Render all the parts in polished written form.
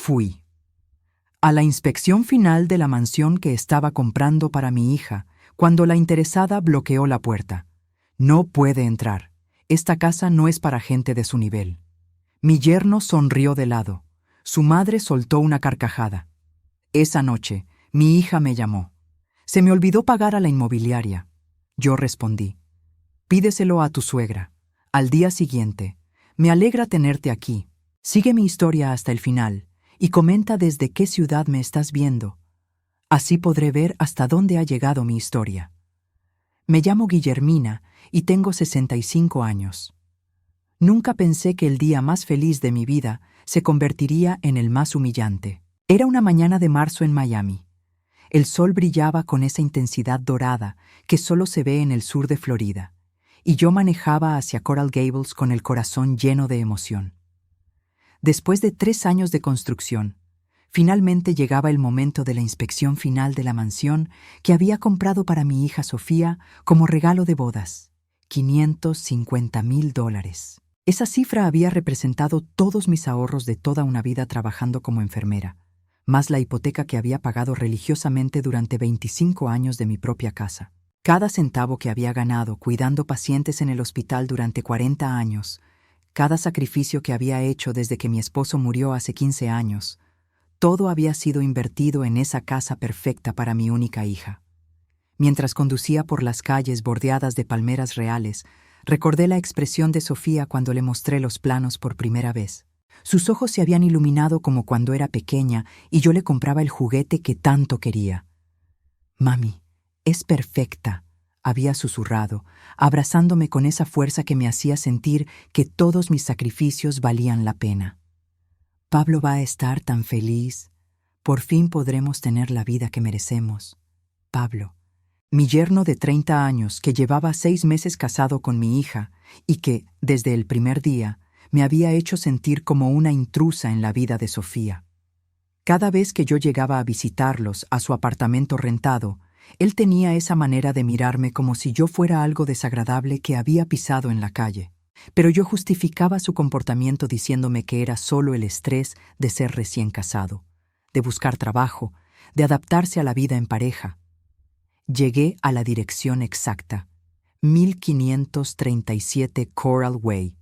Fui a la inspección final de la mansión que estaba comprando para mi hija, cuando la interesada bloqueó la puerta. No puede entrar. Esta casa no es para gente de su nivel. Mi yerno sonrió de lado. Su madre soltó una carcajada. Esa noche, mi hija me llamó. Se me olvidó pagar a la inmobiliaria. Yo respondí: pídeselo a tu suegra. Al día siguiente: me alegra tenerte aquí. Sigue mi historia hasta el final y comenta desde qué ciudad me estás viendo. Así podré ver hasta dónde ha llegado mi historia. Me llamo Guillermina y tengo 65 años. Nunca pensé que el día más feliz de mi vida se convertiría en el más humillante. Era una mañana de marzo en Miami. El sol brillaba con esa intensidad dorada que solo se ve en el sur de Florida, y yo manejaba hacia Coral Gables con el corazón lleno de emoción. Después de 3 años de construcción, finalmente llegaba el momento de la inspección final de la mansión que había comprado para mi hija Sofía como regalo de bodas. $550,000. Esa cifra había representado todos mis ahorros de toda una vida trabajando como enfermera, más la hipoteca que había pagado religiosamente durante 25 años de mi propia casa. Cada centavo que había ganado cuidando pacientes en el hospital durante 40 años, cada sacrificio que había hecho desde que mi esposo murió hace 15 años, todo había sido invertido en esa casa perfecta para mi única hija. Mientras conducía por las calles bordeadas de palmeras reales, recordé la expresión de Sofía cuando le mostré los planos por primera vez. Sus ojos se habían iluminado como cuando era pequeña y yo le compraba el juguete que tanto quería. «Mami, es perfecta», había susurrado, abrazándome con esa fuerza que me hacía sentir que todos mis sacrificios valían la pena. «Pablo va a estar tan feliz. Por fin podremos tener la vida que merecemos. Pablo». Mi yerno de 30 años, que llevaba 6 meses casado con mi hija y que, desde el primer día, me había hecho sentir como una intrusa en la vida de Sofía. Cada vez que yo llegaba a visitarlos a su apartamento rentado, él tenía esa manera de mirarme como si yo fuera algo desagradable que había pisado en la calle. Pero yo justificaba su comportamiento diciéndome que era solo el estrés de ser recién casado, de buscar trabajo, de adaptarse a la vida en pareja. Llegué a la dirección exacta: 1537 Coral Way.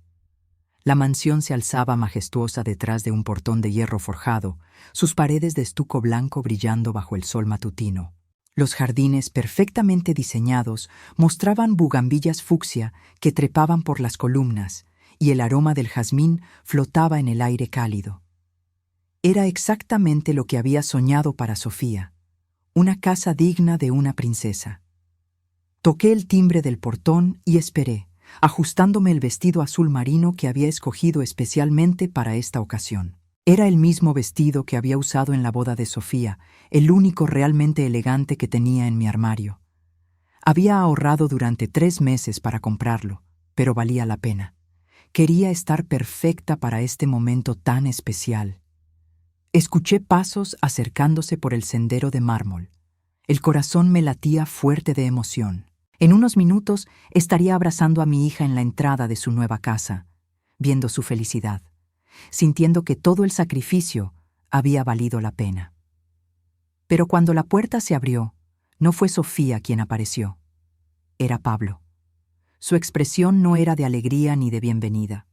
La mansión se alzaba majestuosa detrás de un portón de hierro forjado, sus paredes de estuco blanco brillando bajo el sol matutino. Los jardines perfectamente diseñados mostraban bugambillas fucsia que trepaban por las columnas, y el aroma del jazmín flotaba en el aire cálido. Era exactamente lo que había soñado para Sofía, una casa digna de una princesa. Toqué el timbre del portón y esperé, ajustándome el vestido azul marino que había escogido especialmente para esta ocasión. Era el mismo vestido que había usado en la boda de Sofía, el único realmente elegante que tenía en mi armario. Había ahorrado durante 3 meses para comprarlo, pero valía la pena. Quería estar perfecta para este momento tan especial. Escuché pasos acercándose por el sendero de mármol. El corazón me latía fuerte de emoción. En unos minutos estaría abrazando a mi hija en la entrada de su nueva casa, viendo su felicidad, sintiendo que todo el sacrificio había valido la pena. Pero cuando la puerta se abrió, no fue Sofía quien apareció. Era Pablo. Su expresión no era de alegría ni de bienvenida.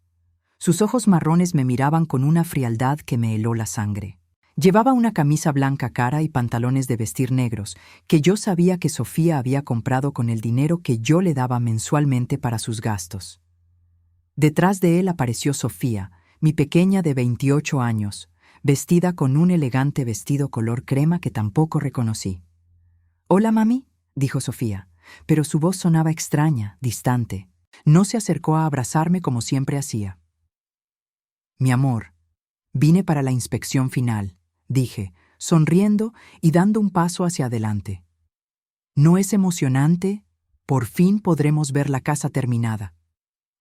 Sus ojos marrones me miraban con una frialdad que me heló la sangre. Llevaba una camisa blanca cara y pantalones de vestir negros, que yo sabía que Sofía había comprado con el dinero que yo le daba mensualmente para sus gastos. Detrás de él apareció Sofía, mi pequeña de 28 años, vestida con un elegante vestido color crema que tampoco reconocí. «Hola, mami», dijo Sofía, pero su voz sonaba extraña, distante. No se acercó a abrazarme como siempre hacía. «Mi amor, vine para la inspección final», dije, sonriendo y dando un paso hacia adelante. «¿No es emocionante? Por fin podremos ver la casa terminada».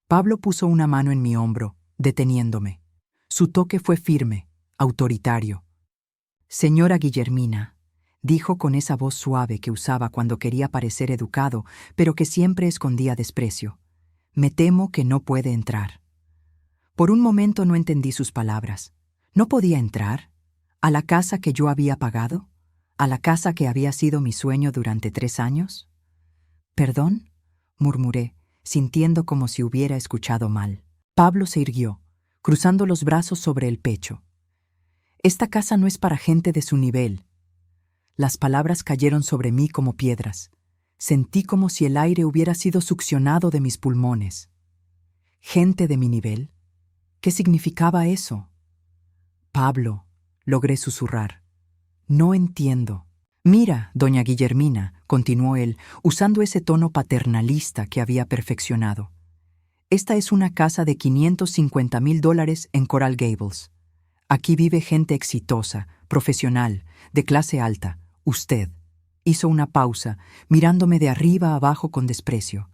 Pablo puso una mano en mi hombro, deteniéndome. Su toque fue firme, autoritario. «Señora Guillermina», dijo con esa voz suave que usaba cuando quería parecer educado, pero que siempre escondía desprecio. «Me temo que no puede entrar». Por un momento no entendí sus palabras. ¿No podía entrar? ¿A la casa que yo había pagado? ¿A la casa que había sido mi sueño durante 3 años? ¿Perdón?, murmuré, sintiendo como si hubiera escuchado mal. Pablo se irguió, cruzando los brazos sobre el pecho. Esta casa no es para gente de su nivel. Las palabras cayeron sobre mí como piedras. Sentí como si el aire hubiera sido succionado de mis pulmones. ¿Gente de mi nivel? ¿Qué significaba eso? Pablo, logré susurrar. No entiendo. Mira, doña Guillermina, continuó él, usando ese tono paternalista que había perfeccionado. Esta es una casa de $550,000 en Coral Gables. Aquí vive gente exitosa, profesional, de clase alta. Usted. Hizo una pausa, mirándome de arriba a abajo con desprecio.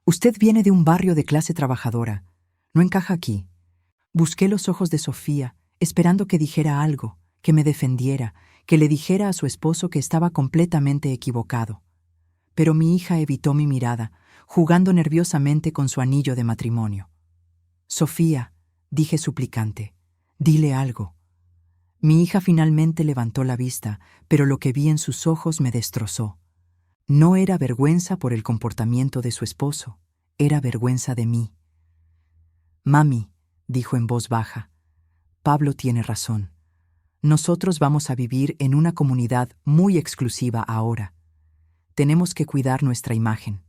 Usted viene de un barrio de clase trabajadora. No encaja aquí. Busqué los ojos de Sofía, esperando que dijera algo, que me defendiera, que le dijera a su esposo que estaba completamente equivocado. Pero mi hija evitó mi mirada, jugando nerviosamente con su anillo de matrimonio. Sofía, dije suplicante, dile algo. Mi hija finalmente levantó la vista, pero lo que vi en sus ojos me destrozó. No era vergüenza por el comportamiento de su esposo, era vergüenza de mí. Mami, dijo en voz baja, Pablo tiene razón. Nosotros vamos a vivir en una comunidad muy exclusiva ahora. Tenemos que cuidar nuestra imagen.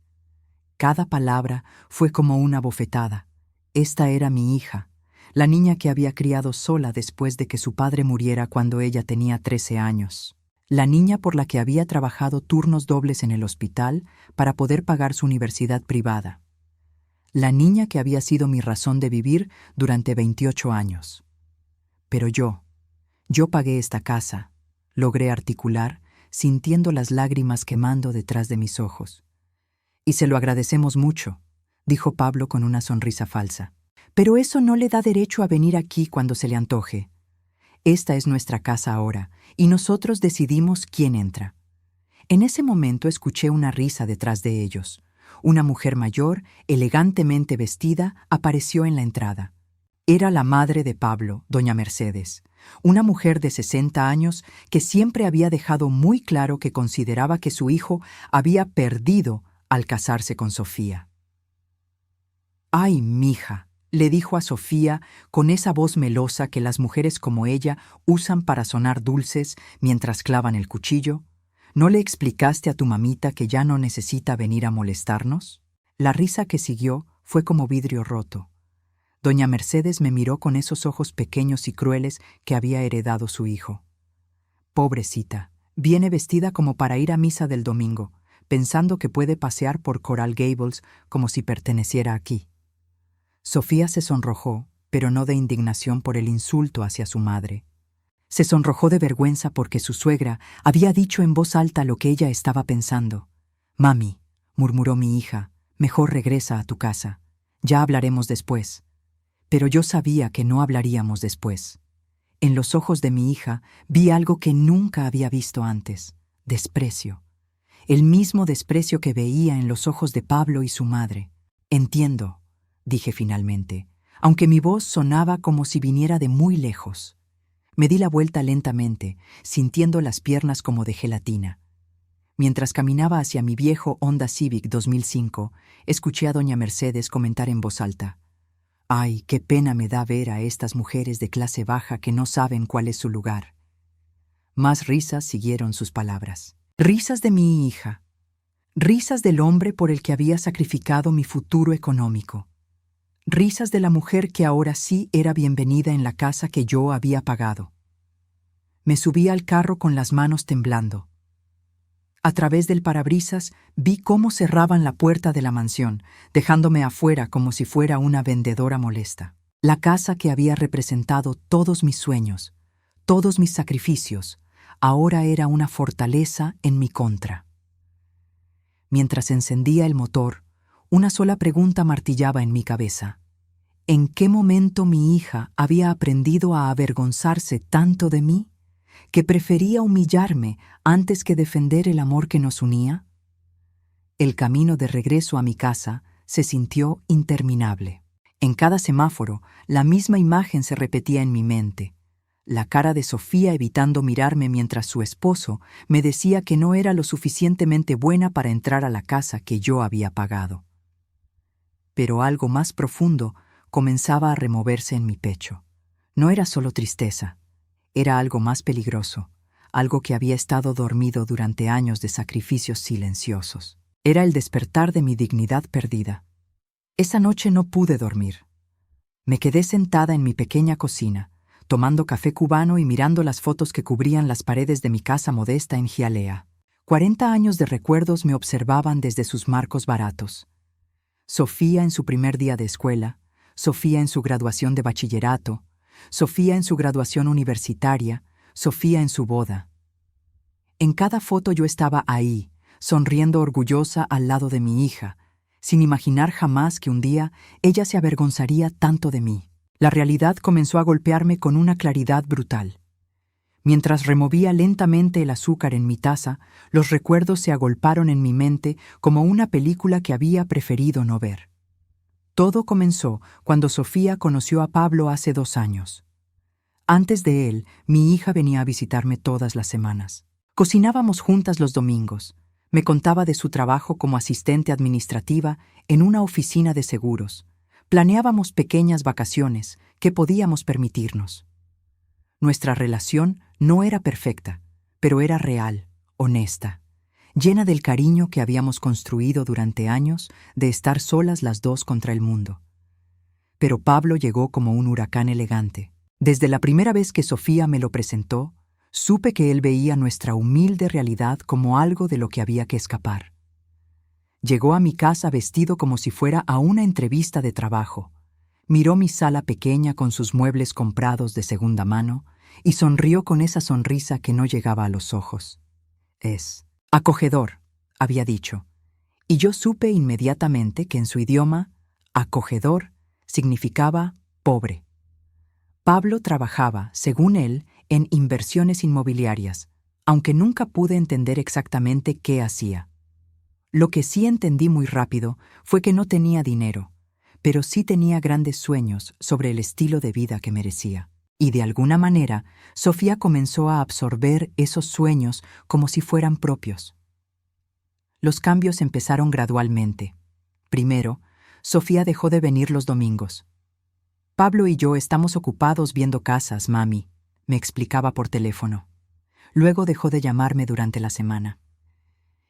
Cada palabra fue como una bofetada. Esta era mi hija, la niña que había criado sola después de que su padre muriera cuando ella tenía 13 años. La niña por la que había trabajado turnos dobles en el hospital para poder pagar su universidad privada. La niña que había sido mi razón de vivir durante 28 años. Pero yo pagué esta casa, logré articular, sintiendo las lágrimas quemando detrás de mis ojos. Y se lo agradecemos mucho, dijo Pablo con una sonrisa falsa. Pero eso no le da derecho a venir aquí cuando se le antoje. Esta es nuestra casa ahora, y nosotros decidimos quién entra. En ese momento escuché una risa detrás de ellos. Una mujer mayor, elegantemente vestida, apareció en la entrada. Era la madre de Pablo, doña Mercedes, una mujer de 60 años que siempre había dejado muy claro que consideraba que su hijo había perdido al casarse con Sofía. «Ay, mija», le dijo a Sofía con esa voz melosa que las mujeres como ella usan para sonar dulces mientras clavan el cuchillo. ¿No le explicaste a tu mamita que ya no necesita venir a molestarnos? La risa que siguió fue como vidrio roto. Doña Mercedes me miró con esos ojos pequeños y crueles que había heredado su hijo. Pobrecita, viene vestida como para ir a misa del domingo, pensando que puede pasear por Coral Gables como si perteneciera aquí. Sofía se sonrojó, pero no de indignación por el insulto hacia su madre. Se sonrojó de vergüenza porque su suegra había dicho en voz alta lo que ella estaba pensando. «Mami», murmuró mi hija, «mejor regresa a tu casa. Ya hablaremos después». Pero yo sabía que no hablaríamos después. En los ojos de mi hija vi algo que nunca había visto antes: desprecio. El mismo desprecio que veía en los ojos de Pablo y su madre. «Entiendo», dije finalmente, aunque mi voz sonaba como si viniera de muy lejos. Me di la vuelta lentamente, sintiendo las piernas como de gelatina. Mientras caminaba hacia mi viejo Honda Civic 2005, escuché a doña Mercedes comentar en voz alta: «Ay, qué pena me da ver a estas mujeres de clase baja que no saben cuál es su lugar». Más risas siguieron sus palabras. Risas de mi hija. Risas del hombre por el que había sacrificado mi futuro económico. Risas de la mujer que ahora sí era bienvenida en la casa que yo había pagado. Me subí al carro con las manos temblando. A través del parabrisas vi cómo cerraban la puerta de la mansión, dejándome afuera como si fuera una vendedora molesta. La casa que había representado todos mis sueños, todos mis sacrificios, ahora era una fortaleza en mi contra. Mientras encendía el motor, una sola pregunta martillaba en mi cabeza. ¿En qué momento mi hija había aprendido a avergonzarse tanto de mí, que prefería humillarme antes que defender el amor que nos unía? El camino de regreso a mi casa se sintió interminable. En cada semáforo, la misma imagen se repetía en mi mente. La cara de Sofía evitando mirarme mientras su esposo me decía que no era lo suficientemente buena para entrar a la casa que yo había pagado. Pero algo más profundo comenzaba a removerse en mi pecho. No era solo tristeza, era algo más peligroso, algo que había estado dormido durante años de sacrificios silenciosos. Era el despertar de mi dignidad perdida. Esa noche no pude dormir. Me quedé sentada en mi pequeña cocina, tomando café cubano y mirando las fotos que cubrían las paredes de mi casa modesta en Hialeah. 40 años de recuerdos me observaban desde sus marcos baratos. Sofía en su primer día de escuela, Sofía en su graduación de bachillerato, Sofía en su graduación universitaria, Sofía en su boda. En cada foto yo estaba ahí, sonriendo orgullosa al lado de mi hija, sin imaginar jamás que un día ella se avergonzaría tanto de mí. La realidad comenzó a golpearme con una claridad brutal. Mientras removía lentamente el azúcar en mi taza, los recuerdos se agolparon en mi mente como una película que había preferido no ver. Todo comenzó cuando Sofía conoció a Pablo hace 2 años. Antes de él, mi hija venía a visitarme todas las semanas. Cocinábamos juntas los domingos. Me contaba de su trabajo como asistente administrativa en una oficina de seguros. Planeábamos pequeñas vacaciones que podíamos permitirnos. Nuestra relación no era perfecta, pero era real, honesta, llena del cariño que habíamos construido durante años de estar solas las dos contra el mundo. Pero Pablo llegó como un huracán elegante. Desde la primera vez que Sofía me lo presentó, supe que él veía nuestra humilde realidad como algo de lo que había que escapar. Llegó a mi casa vestido como si fuera a una entrevista de trabajo. Miró mi sala pequeña con sus muebles comprados de segunda mano y sonrió con esa sonrisa que no llegaba a los ojos. Es acogedor, había dicho, y yo supe inmediatamente que en su idioma, acogedor significaba pobre. Pablo trabajaba, según él, en inversiones inmobiliarias, aunque nunca pude entender exactamente qué hacía. Lo que sí entendí muy rápido fue que no tenía dinero, pero sí tenía grandes sueños sobre el estilo de vida que merecía. Y de alguna manera, Sofía comenzó a absorber esos sueños como si fueran propios. Los cambios empezaron gradualmente. Primero, Sofía dejó de venir los domingos. Pablo y yo estamos ocupados viendo casas, mami, me explicaba por teléfono. Luego dejó de llamarme durante la semana.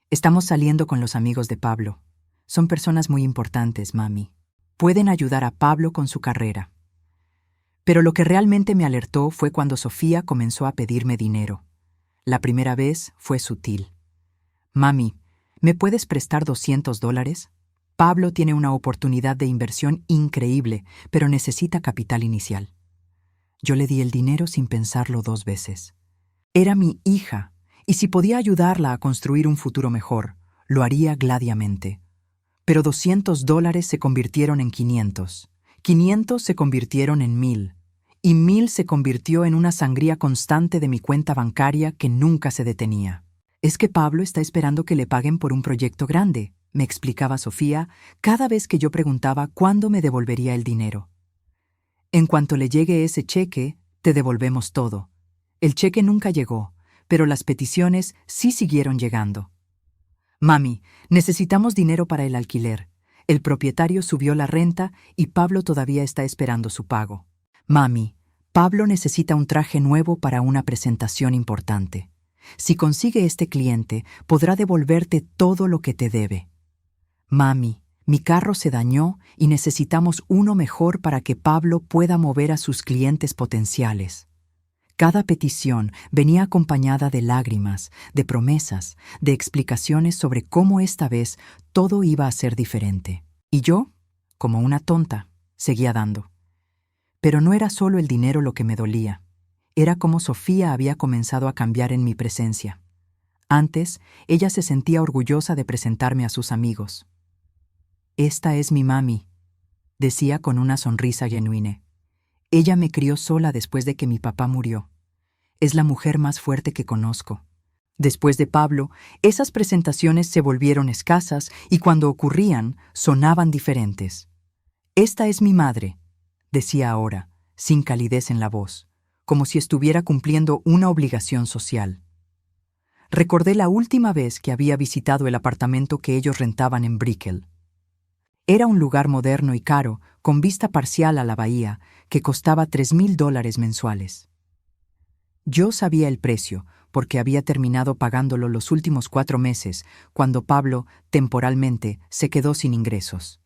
Estamos saliendo con los amigos de Pablo. Son personas muy importantes, mami. Pueden ayudar a Pablo con su carrera. Pero lo que realmente me alertó fue cuando Sofía comenzó a pedirme dinero. La primera vez fue sutil. Mami, ¿me puedes prestar $200? Pablo tiene una oportunidad de inversión increíble, pero necesita capital inicial. Yo le di el dinero sin pensarlo 2 veces. Era mi hija, y si podía ayudarla a construir un futuro mejor, lo haría gladamente. Pero $200 se convirtieron en 500. 500 se convirtieron en 1000. Y 1000 se convirtió en una sangría constante de mi cuenta bancaria que nunca se detenía. Es que Pablo está esperando que le paguen por un proyecto grande, me explicaba Sofía cada vez que yo preguntaba cuándo me devolvería el dinero. En cuanto le llegue ese cheque, te devolvemos todo. El cheque nunca llegó, pero las peticiones sí siguieron llegando. Mami, necesitamos dinero para el alquiler. El propietario subió la renta y Pablo todavía está esperando su pago. Mami, Pablo necesita un traje nuevo para una presentación importante. Si consigue este cliente, podrá devolverte todo lo que te debe. Mami, mi carro se dañó y necesitamos uno mejor para que Pablo pueda mover a sus clientes potenciales. Cada petición venía acompañada de lágrimas, de promesas, de explicaciones sobre cómo esta vez todo iba a ser diferente. Y yo, como una tonta, seguía dando. Pero no era solo el dinero lo que me dolía. Era como Sofía había comenzado a cambiar en mi presencia. Antes, ella se sentía orgullosa de presentarme a sus amigos. «Esta es mi mami», decía con una sonrisa genuina. «Ella me crió sola después de que mi papá murió. Es la mujer más fuerte que conozco». Después de Pablo, esas presentaciones se volvieron escasas y cuando ocurrían, sonaban diferentes. «Esta es mi madre», decía ahora, sin calidez en la voz. como si estuviera cumpliendo una obligación social. Recordé la última vez que había visitado el apartamento que ellos rentaban en Brickell. Era un lugar moderno y caro, con vista parcial a la bahía, que costaba $3,000 mensuales. Yo sabía el precio, porque había terminado pagándolo los últimos 4 meses, cuando Pablo, temporalmente, se quedó sin ingresos.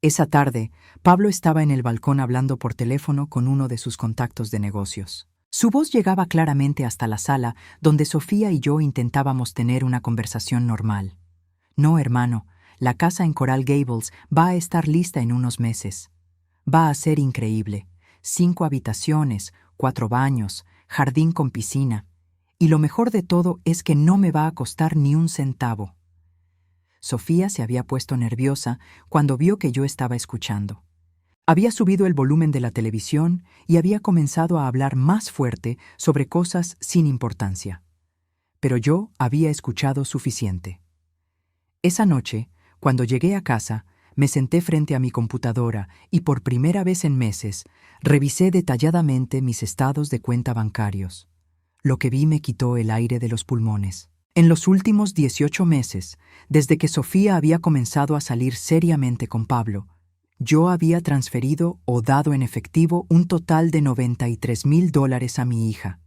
Esa tarde, Pablo estaba en el balcón hablando por teléfono con uno de sus contactos de negocios. Su voz llegaba claramente hasta la sala, donde Sofía y yo intentábamos tener una conversación normal. No, hermano, la casa en Coral Gables va a estar lista en unos meses. Va a ser increíble. 5 habitaciones, 4 baños, jardín con piscina. Y lo mejor de todo es que no me va a costar ni un centavo. Sofía se había puesto nerviosa cuando vio que yo estaba escuchando. Había subido el volumen de la televisión y había comenzado a hablar más fuerte sobre cosas sin importancia. Pero yo había escuchado suficiente. Esa noche, cuando llegué a casa, me senté frente a mi computadora y por primera vez en meses revisé detalladamente mis estados de cuenta bancarios. Lo que vi me quitó el aire de los pulmones. En los últimos 18 meses, desde que Sofía había comenzado a salir seriamente con Pablo, yo había transferido o dado en efectivo un total de $93,000 a mi hija.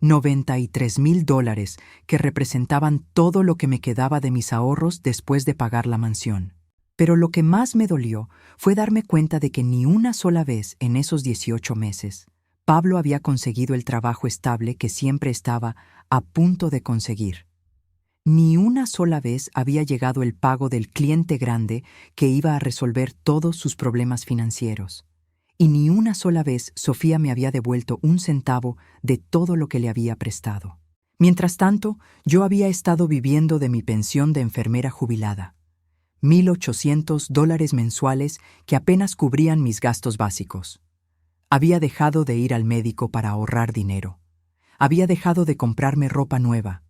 $93,000 que representaban todo lo que me quedaba de mis ahorros después de pagar la mansión. Pero lo que más me dolió fue darme cuenta de que ni una sola vez en esos 18 meses Pablo había conseguido el trabajo estable que siempre estaba a punto de conseguir. Ni una sola vez había llegado el pago del cliente grande que iba a resolver todos sus problemas financieros. Y ni una sola vez Sofía me había devuelto un centavo de todo lo que le había prestado. Mientras tanto, yo había estado viviendo de mi pensión de enfermera jubilada. $1,800 mensuales que apenas cubrían mis gastos básicos. Había dejado de ir al médico para ahorrar dinero. Había dejado de comprarme ropa nueva.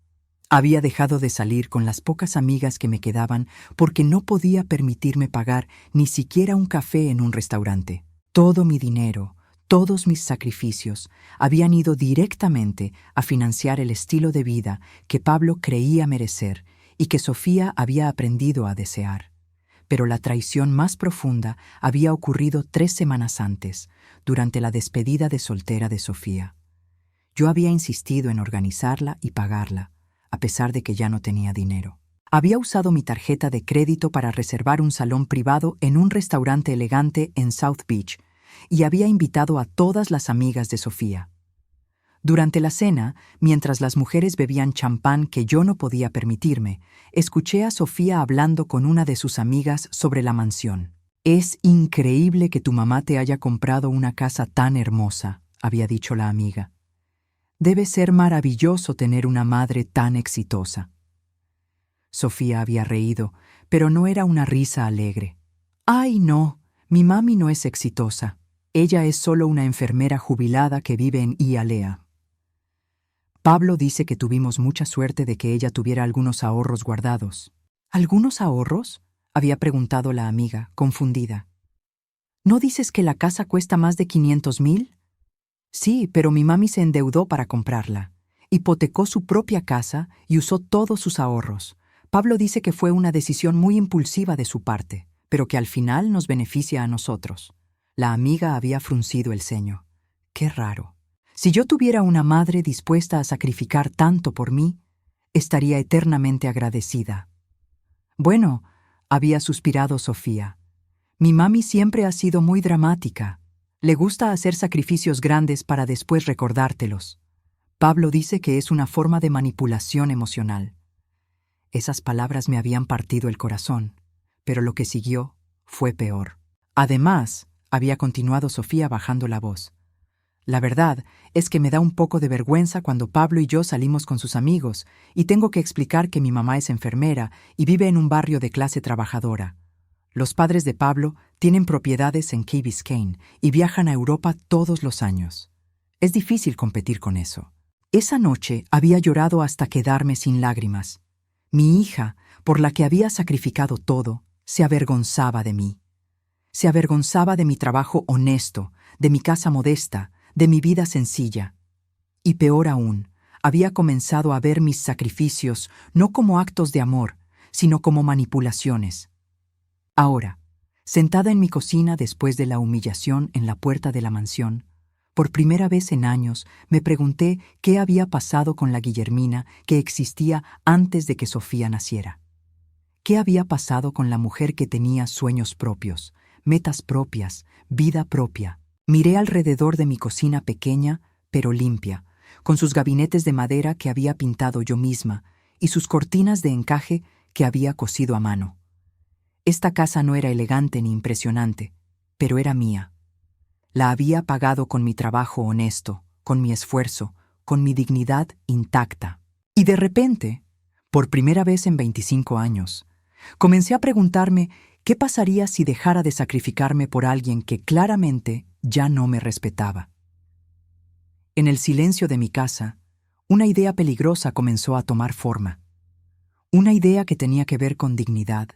Había dejado de salir con las pocas amigas que me quedaban porque no podía permitirme pagar ni siquiera un café en un restaurante. Todo mi dinero, todos mis sacrificios habían ido directamente a financiar el estilo de vida que Pablo creía merecer y que Sofía había aprendido a desear. Pero la traición más profunda había ocurrido 3 semanas antes, durante la despedida de soltera de Sofía. Yo había insistido en organizarla y pagarla, a pesar de que ya no tenía dinero. Había usado mi tarjeta de crédito para reservar un salón privado en un restaurante elegante en South Beach y había invitado a todas las amigas de Sofía. Durante la cena, mientras las mujeres bebían champán que yo no podía permitirme, escuché a Sofía hablando con una de sus amigas sobre la mansión. «Es increíble que tu mamá te haya comprado una casa tan hermosa», había dicho la amiga. «Debe ser maravilloso tener una madre tan exitosa». Sofía había reído, pero no era una risa alegre. «Ay, no, mi mami no es exitosa. Ella es solo una enfermera jubilada que vive en Hialeah. Pablo dice que tuvimos mucha suerte de que ella tuviera algunos ahorros guardados». «¿Algunos ahorros?», había preguntado la amiga, confundida. «¿No dices que la casa cuesta más de $500,000? Sí, pero mi mami se endeudó para comprarla. Hipotecó su propia casa y usó todos sus ahorros. Pablo dice que fue una decisión muy impulsiva de su parte, pero que al final nos beneficia a nosotros». La amiga había fruncido el ceño. «Qué raro. Si yo tuviera una madre dispuesta a sacrificar tanto por mí, estaría eternamente agradecida». «Bueno», había suspirado Sofía, «mi mami siempre ha sido muy dramática. Le gusta hacer sacrificios grandes para después recordártelos. Pablo dice que es una forma de manipulación emocional». Esas palabras me habían partido el corazón, pero lo que siguió fue peor. «Además», había continuado Sofía bajando la voz, «la verdad es que me da un poco de vergüenza cuando Pablo y yo salimos con sus amigos y tengo que explicar que mi mamá es enfermera y vive en un barrio de clase trabajadora. Los padres de Pablo tienen propiedades en Key Biscayne y viajan a Europa todos los años. Es difícil competir con eso». Esa noche había llorado hasta quedarme sin lágrimas. Mi hija, por la que había sacrificado todo, se avergonzaba de mí. Se avergonzaba de mi trabajo honesto, de mi casa modesta, de mi vida sencilla. Y peor aún, había comenzado a ver mis sacrificios no como actos de amor, sino como manipulaciones. Ahora, sentada en mi cocina después de la humillación en la puerta de la mansión, por primera vez en años me pregunté qué había pasado con la Guillermina que existía antes de que Sofía naciera. ¿Qué había pasado con la mujer que tenía sueños propios, metas propias, vida propia? Miré alrededor de mi cocina pequeña, pero limpia, con sus gabinetes de madera que había pintado yo misma y sus cortinas de encaje que había cosido a mano. Esta casa no era elegante ni impresionante, pero era mía. La había pagado con mi trabajo honesto, con mi esfuerzo, con mi dignidad intacta. Y de repente, por primera vez en 25 años, comencé a preguntarme qué pasaría si dejara de sacrificarme por alguien que claramente ya no me respetaba. En el silencio de mi casa, una idea peligrosa comenzó a tomar forma. Una idea que tenía que ver con dignidad,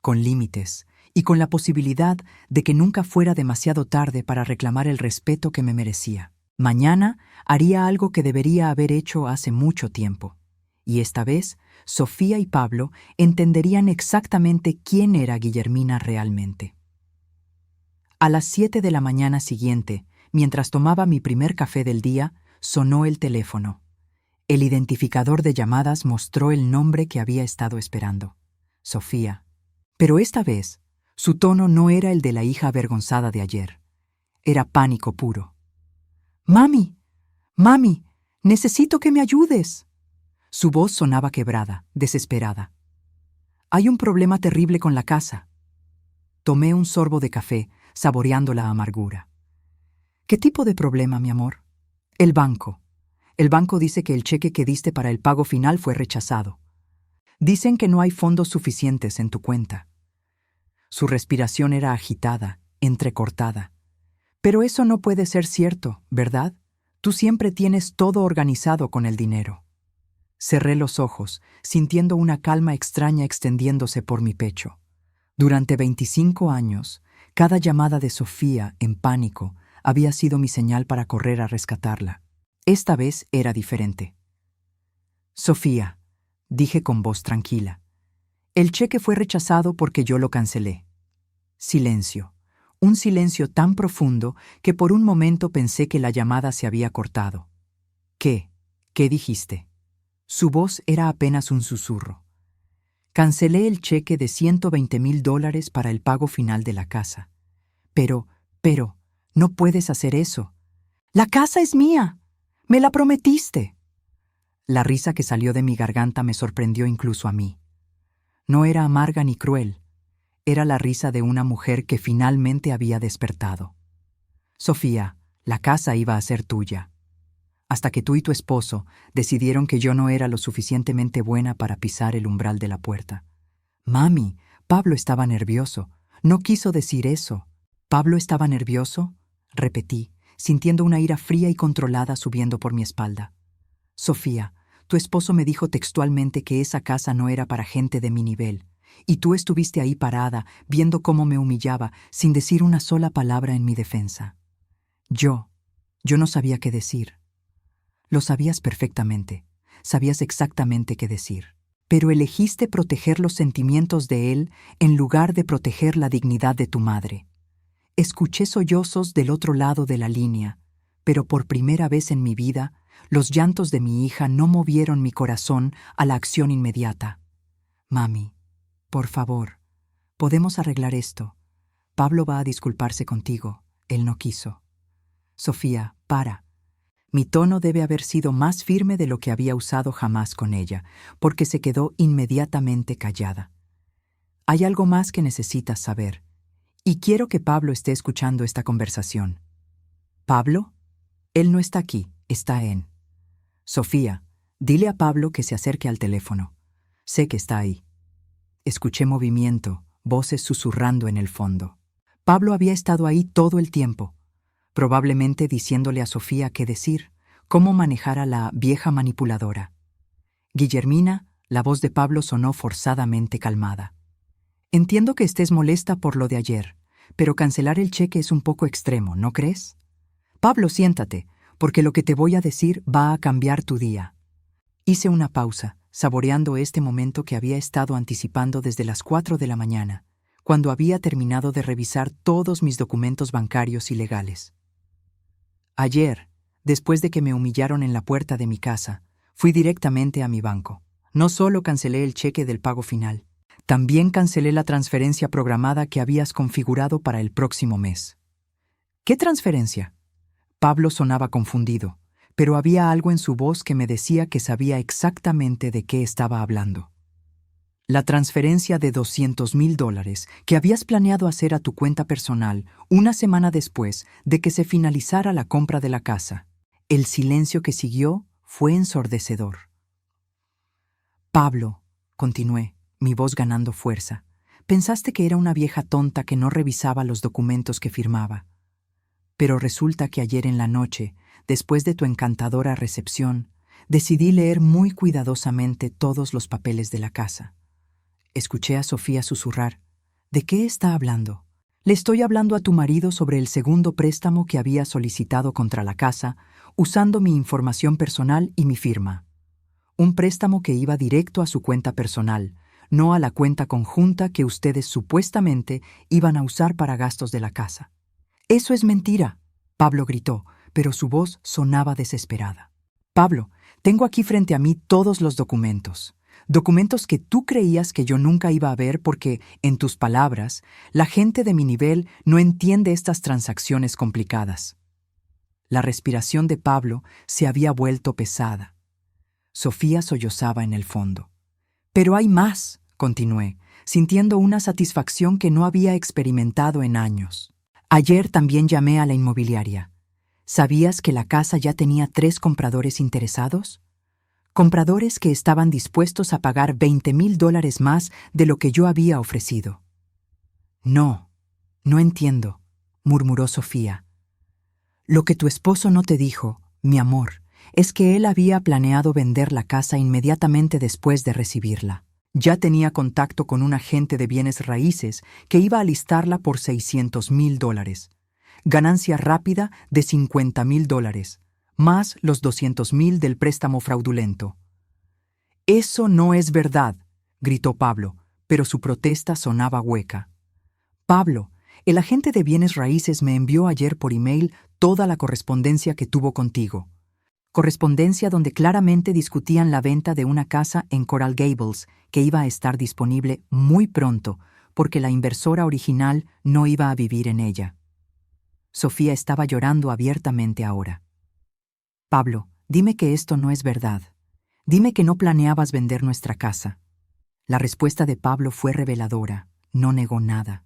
con límites y con la posibilidad de que nunca fuera demasiado tarde para reclamar el respeto que me merecía. Mañana haría algo que debería haber hecho hace mucho tiempo. Y esta vez, Sofía y Pablo entenderían exactamente quién era Guillermina realmente. A las 7 de la mañana siguiente, mientras tomaba mi primer café del día, sonó el teléfono. El identificador de llamadas mostró el nombre que había estado esperando: Sofía. Pero esta vez, su tono no era el de la hija avergonzada de ayer. Era pánico puro. «Mami, mami, necesito que me ayudes». Su voz sonaba quebrada, desesperada. «Hay un problema terrible con la casa». Tomé un sorbo de café, saboreando la amargura. «¿Qué tipo de problema, mi amor?» «El banco. El banco dice que el cheque que diste para el pago final fue rechazado. Dicen que no hay fondos suficientes en tu cuenta». Su respiración era agitada, entrecortada. «Pero eso no puede ser cierto, ¿verdad? Tú siempre tienes todo organizado con el dinero». Cerré los ojos, sintiendo una calma extraña extendiéndose por mi pecho. Durante 25 años, cada llamada de Sofía, en pánico, había sido mi señal para correr a rescatarla. Esta vez era diferente. «Sofía», dije con voz tranquila, «el cheque fue rechazado porque yo lo cancelé». Silencio. Un silencio tan profundo que por un momento pensé que la llamada se había cortado. «¿Qué? ¿Qué dijiste?» Su voz era apenas un susurro. «Cancelé el cheque de $120,000 para el pago final de la casa. Pero, no puedes hacer eso. La casa es mía. Me la prometiste». La risa que salió de mi garganta me sorprendió incluso a mí. No era amarga ni cruel. Era la risa de una mujer que finalmente había despertado. «Sofía, la casa iba a ser tuya. Hasta que tú y tu esposo decidieron que yo no era lo suficientemente buena para pisar el umbral de la puerta». «Mami, Pablo estaba nervioso. No quiso decir eso». «¿Pablo estaba nervioso?», repetí, sintiendo una ira fría y controlada subiendo por mi espalda. «Sofía, tu esposo me dijo textualmente que esa casa no era para gente de mi nivel, y tú estuviste ahí parada, viendo cómo me humillaba, sin decir una sola palabra en mi defensa». Yo no sabía qué decir. Lo sabías perfectamente, sabías exactamente qué decir. Pero elegiste proteger los sentimientos de él en lugar de proteger la dignidad de tu madre. Escuché sollozos del otro lado de la línea, pero por primera vez en mi vida, los llantos de mi hija no movieron mi corazón a la acción inmediata. «Mami, por favor, podemos arreglar esto. Pablo va a disculparse contigo. Él no quiso». «Sofía, para». Mi tono debe haber sido más firme de lo que había usado jamás con ella, porque se quedó inmediatamente callada. «Hay algo más que necesitas saber, y quiero que Pablo esté escuchando esta conversación». «¿Pablo? Él no está aquí, está en». «Sofía, dile a Pablo que se acerque al teléfono. Sé que está ahí». Escuché movimiento, voces susurrando en el fondo. Pablo había estado ahí todo el tiempo, probablemente diciéndole a Sofía qué decir, cómo manejar a la vieja manipuladora. «Guillermina», la voz de Pablo sonó forzadamente calmada. «Entiendo que estés molesta por lo de ayer, pero cancelar el cheque es un poco extremo, ¿no crees? Pablo, siéntate, porque lo que te voy a decir va a cambiar tu día. Hice una pausa, saboreando este momento que había estado anticipando desde las 4 de la mañana, cuando había terminado de revisar todos mis documentos bancarios y legales. Ayer, después de que me humillaron en la puerta de mi casa, fui directamente a mi banco. No solo cancelé el cheque del pago final, también cancelé la transferencia programada que habías configurado para el próximo mes. ¿Qué transferencia? Pablo sonaba confundido, pero había algo en su voz que me decía que sabía exactamente de qué estaba hablando. La transferencia de $200,000 que habías planeado hacer a tu cuenta personal una semana después de que se finalizara la compra de la casa. El silencio que siguió fue ensordecedor. Pablo, continué, mi voz ganando fuerza, pensaste que era una vieja tonta que no revisaba los documentos que firmaba. Pero resulta que ayer en la noche, después de tu encantadora recepción, decidí leer muy cuidadosamente todos los papeles de la casa. Escuché a Sofía susurrar. ¿De qué está hablando? Le estoy hablando a tu marido sobre el segundo préstamo que había solicitado contra la casa, usando mi información personal y mi firma. Un préstamo que iba directo a su cuenta personal, no a la cuenta conjunta que ustedes supuestamente iban a usar para gastos de la casa. «Eso es mentira», Pablo gritó, pero su voz sonaba desesperada. «Pablo, tengo aquí frente a mí todos los documentos. Documentos que tú creías que yo nunca iba a ver porque, en tus palabras, la gente de mi nivel no entiende estas transacciones complicadas». La respiración de Pablo se había vuelto pesada. Sofía sollozaba en el fondo. «Pero hay más», continué, sintiendo una satisfacción que no había experimentado en años. «Ayer también llamé a la inmobiliaria. ¿Sabías que la casa ya tenía 3 compradores interesados? Compradores que estaban dispuestos a pagar $20,000 más de lo que yo había ofrecido». «No entiendo», murmuró Sofía. «Lo que tu esposo no te dijo, mi amor, es que él había planeado vender la casa inmediatamente después de recibirla. Ya tenía contacto con un agente de bienes raíces que iba a listarla por $600,000. Ganancia rápida de $50,000, más los $200,000 del préstamo fraudulento». «Eso no es verdad», gritó Pablo, pero su protesta sonaba hueca. «Pablo, el agente de bienes raíces me envió ayer por email toda la correspondencia que tuvo contigo. Correspondencia donde claramente discutían la venta de una casa en Coral Gables que iba a estar disponible muy pronto porque la inversora original no iba a vivir en ella». Sofía estaba llorando abiertamente ahora. «Pablo, dime que esto no es verdad. Dime que no planeabas vender nuestra casa». La respuesta de Pablo fue reveladora. No negó nada.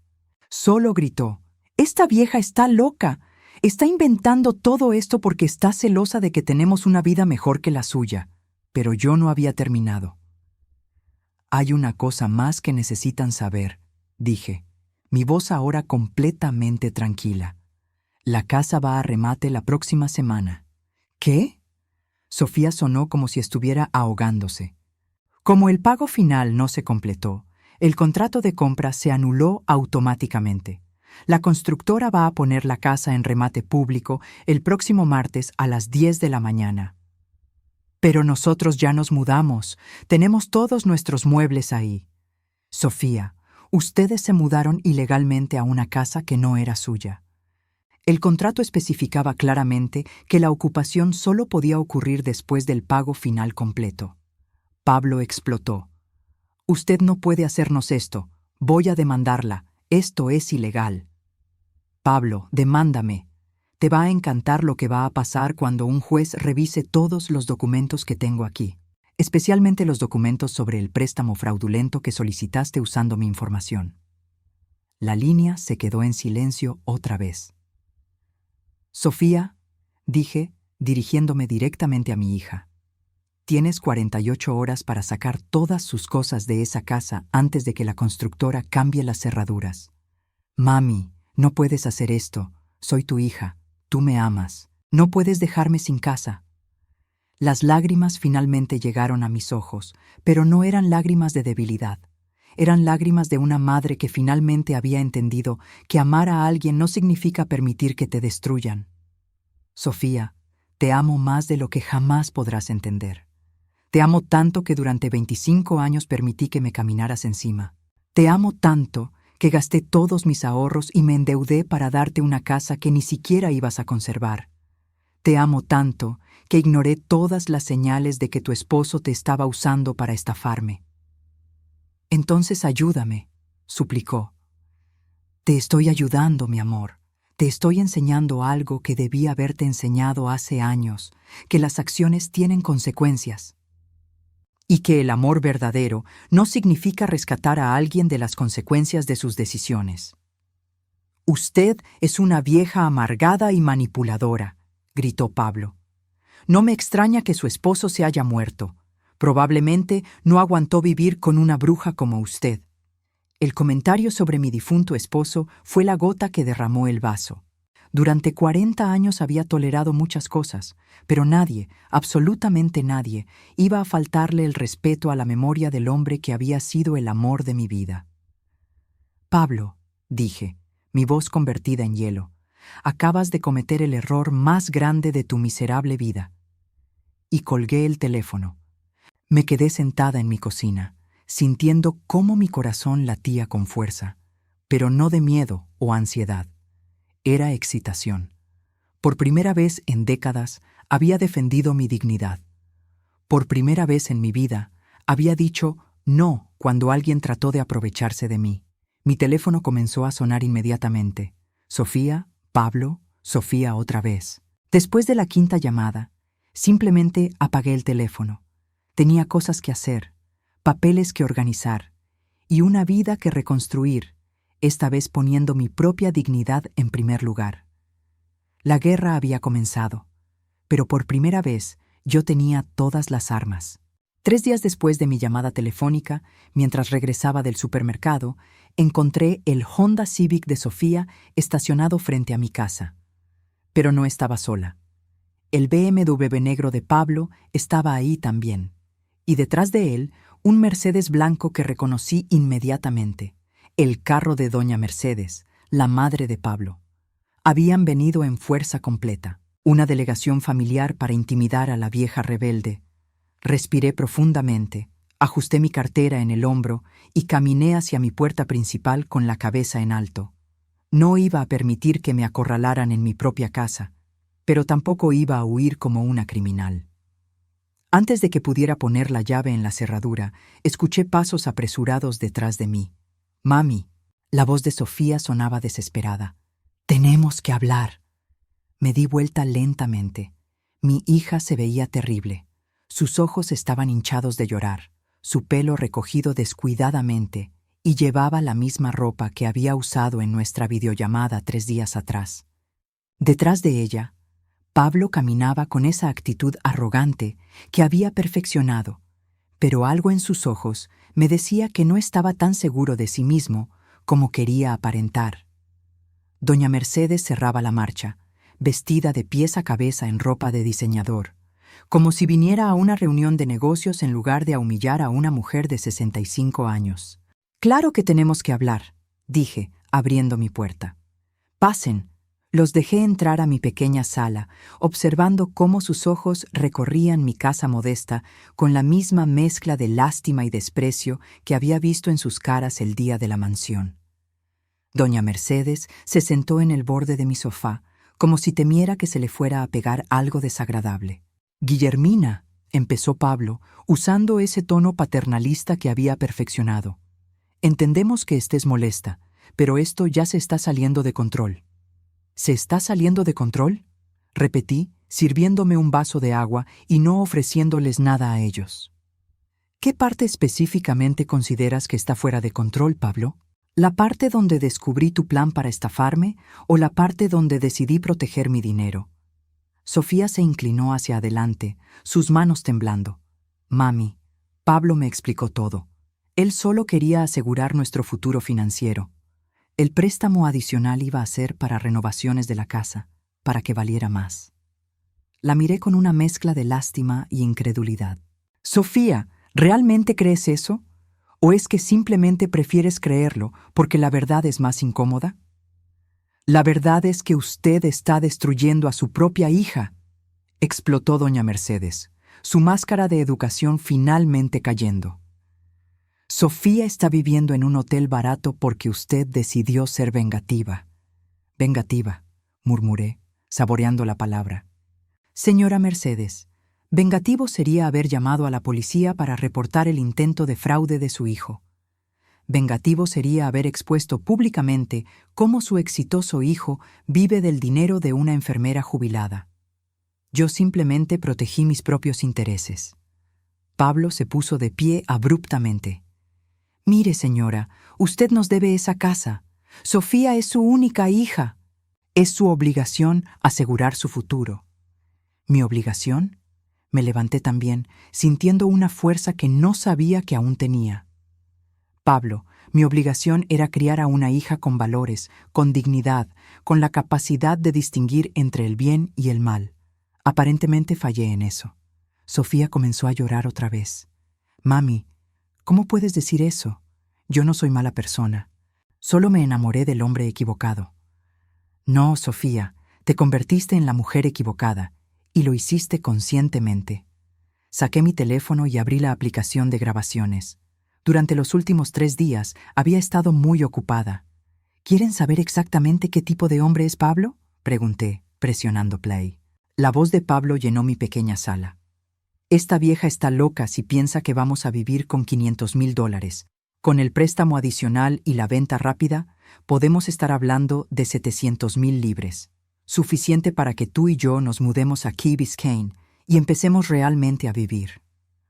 Solo gritó: «Esta vieja está loca. Está inventando todo esto porque está celosa de que tenemos una vida mejor que la suya». Pero yo no había terminado. «Hay una cosa más que necesitan saber», dije, mi voz ahora completamente tranquila. «La casa va a remate la próxima semana». «¿Qué?». Sofía sonó como si estuviera ahogándose. Como el pago final no se completó, el contrato de compra se anuló automáticamente. La constructora va a poner la casa en remate público el próximo martes a las 10 de la mañana. «Pero nosotros ya nos mudamos. Tenemos todos nuestros muebles ahí». «Sofía, ustedes se mudaron ilegalmente a una casa que no era suya. El contrato especificaba claramente que la ocupación solo podía ocurrir después del pago final completo». Pablo explotó. «Usted no puede hacernos esto. Voy a demandarla. Esto es ilegal». «Pablo, demándame. Te va a encantar lo que va a pasar cuando un juez revise todos los documentos que tengo aquí, especialmente los documentos sobre el préstamo fraudulento que solicitaste usando mi información». La línea se quedó en silencio otra vez. «Sofía», dije, dirigiéndome directamente a mi hija, «tienes 48 horas para sacar todas sus cosas de esa casa antes de que la constructora cambie las cerraduras. Mami, no puedes hacer esto. Soy tu hija. Tú me amas. No puedes dejarme sin casa». Las lágrimas finalmente llegaron a mis ojos, pero no eran lágrimas de debilidad. Eran lágrimas de una madre que finalmente había entendido que amar a alguien no significa permitir que te destruyan. Sofía, te amo más de lo que jamás podrás entender. Te amo tanto que durante 25 años permití que me caminaras encima. Te amo tanto que gasté todos mis ahorros y me endeudé para darte una casa que ni siquiera ibas a conservar. Te amo tanto que ignoré todas las señales de que tu esposo te estaba usando para estafarme. Entonces ayúdame, suplicó. Te estoy ayudando, mi amor. Te estoy enseñando algo que debí haberte enseñado hace años, que las acciones tienen consecuencias. Y que el amor verdadero no significa rescatar a alguien de las consecuencias de sus decisiones. Usted es una vieja amargada y manipuladora, gritó Pablo. No me extraña que su esposo se haya muerto. Probablemente no aguantó vivir con una bruja como usted. El comentario sobre mi difunto esposo fue la gota que derramó el vaso. Durante 40 años había tolerado muchas cosas, pero nadie, absolutamente nadie, iba a faltarle el respeto a la memoria del hombre que había sido el amor de mi vida. Pablo, dije, mi voz convertida en hielo, acabas de cometer el error más grande de tu miserable vida. Y colgué el teléfono. Me quedé sentada en mi cocina, sintiendo cómo mi corazón latía con fuerza, pero no de miedo o ansiedad. Era excitación. Por primera vez en décadas había defendido mi dignidad. Por primera vez en mi vida había dicho no cuando alguien trató de aprovecharse de mí. Mi teléfono comenzó a sonar inmediatamente. Sofía, Pablo, Sofía otra vez. Después de la quinta llamada, simplemente apagué el teléfono. Tenía cosas que hacer, papeles que organizar y una vida que reconstruir, esta vez poniendo mi propia dignidad en primer lugar. La guerra había comenzado, pero por primera vez yo tenía todas las armas. 3 días después de mi llamada telefónica, mientras regresaba del supermercado, encontré el Honda Civic de Sofía estacionado frente a mi casa. Pero no estaba sola. El BMW negro de Pablo estaba ahí también, y detrás de él un Mercedes blanco que reconocí inmediatamente, el carro de doña Mercedes, la madre de Pablo. Habían venido en fuerza completa, una delegación familiar para intimidar a la vieja rebelde. Respiré profundamente, ajusté mi cartera en el hombro y caminé hacia mi puerta principal con la cabeza en alto. No iba a permitir que me acorralaran en mi propia casa, pero tampoco iba a huir como una criminal. Antes de que pudiera poner la llave en la cerradura, escuché pasos apresurados detrás de mí. «Mami», la voz de Sofía sonaba desesperada. «Tenemos que hablar». Me di vuelta lentamente. Mi hija se veía terrible. Sus ojos estaban hinchados de llorar, su pelo recogido descuidadamente, y llevaba la misma ropa que había usado en nuestra videollamada 3 días atrás. Detrás de ella, Pablo caminaba con esa actitud arrogante que había perfeccionado, pero algo en sus ojos me decía que no estaba tan seguro de sí mismo como quería aparentar. Doña Mercedes cerraba la marcha, vestida de pies a cabeza en ropa de diseñador, como si viniera a una reunión de negocios en lugar de a humillar a una mujer de 65 años. «Claro que tenemos que hablar», dije, abriendo mi puerta. «Pasen». Los dejé entrar a mi pequeña sala, observando cómo sus ojos recorrían mi casa modesta con la misma mezcla de lástima y desprecio que había visto en sus caras el día de la mansión. Doña Mercedes se sentó en el borde de mi sofá, como si temiera que se le fuera a pegar algo desagradable. «Guillermina», empezó Pablo, usando ese tono paternalista que había perfeccionado. «Entendemos que estés molesta, pero esto ya se está saliendo de control». «¿Se está saliendo de control?», repetí, sirviéndome un vaso de agua y no ofreciéndoles nada a ellos. «¿Qué parte específicamente consideras que está fuera de control, Pablo? ¿La parte donde descubrí tu plan para estafarme o la parte donde decidí proteger mi dinero?» Sofía se inclinó hacia adelante, sus manos temblando. «Mami, Pablo me explicó todo. Él solo quería asegurar nuestro futuro financiero. El préstamo adicional iba a ser para renovaciones de la casa, para que valiera más». La miré con una mezcla de lástima y incredulidad. «Sofía, ¿realmente crees eso? ¿O es que simplemente prefieres creerlo porque la verdad es más incómoda?» La verdad es que usted está destruyendo a su propia hija, explotó doña Mercedes, su máscara de educación finalmente cayendo. Sofía está viviendo en un hotel barato porque usted decidió ser vengativa. Vengativa, murmuré, saboreando la palabra. Señora Mercedes, vengativo sería haber llamado a la policía para reportar el intento de fraude de su hijo. Vengativo sería haber expuesto públicamente cómo su exitoso hijo vive del dinero de una enfermera jubilada. Yo simplemente protegí mis propios intereses. Pablo se puso de pie abruptamente. Mire, señora, usted nos debe esa casa. Sofía es su única hija. Es su obligación asegurar su futuro. ¿Mi obligación? Me levanté también, sintiendo una fuerza que no sabía que aún tenía. Pablo, mi obligación era criar a una hija con valores, con dignidad, con la capacidad de distinguir entre el bien y el mal. Aparentemente fallé en eso. Sofía comenzó a llorar otra vez. Mami, ¿cómo puedes decir eso? Yo no soy mala persona. Solo me enamoré del hombre equivocado. No, Sofía, te convertiste en la mujer equivocada, y lo hiciste conscientemente. Saqué mi teléfono y abrí la aplicación de grabaciones. Durante los últimos 3 días había estado muy ocupada. ¿Quieren saber exactamente qué tipo de hombre es Pablo?, pregunté, presionando play. La voz de Pablo llenó mi pequeña sala. Esta vieja está loca si piensa que vamos a vivir con $500,000. Con el préstamo adicional y la venta rápida, podemos estar hablando de 700,000 libras. Suficiente para que tú y yo nos mudemos a Key Biscayne y empecemos realmente a vivir.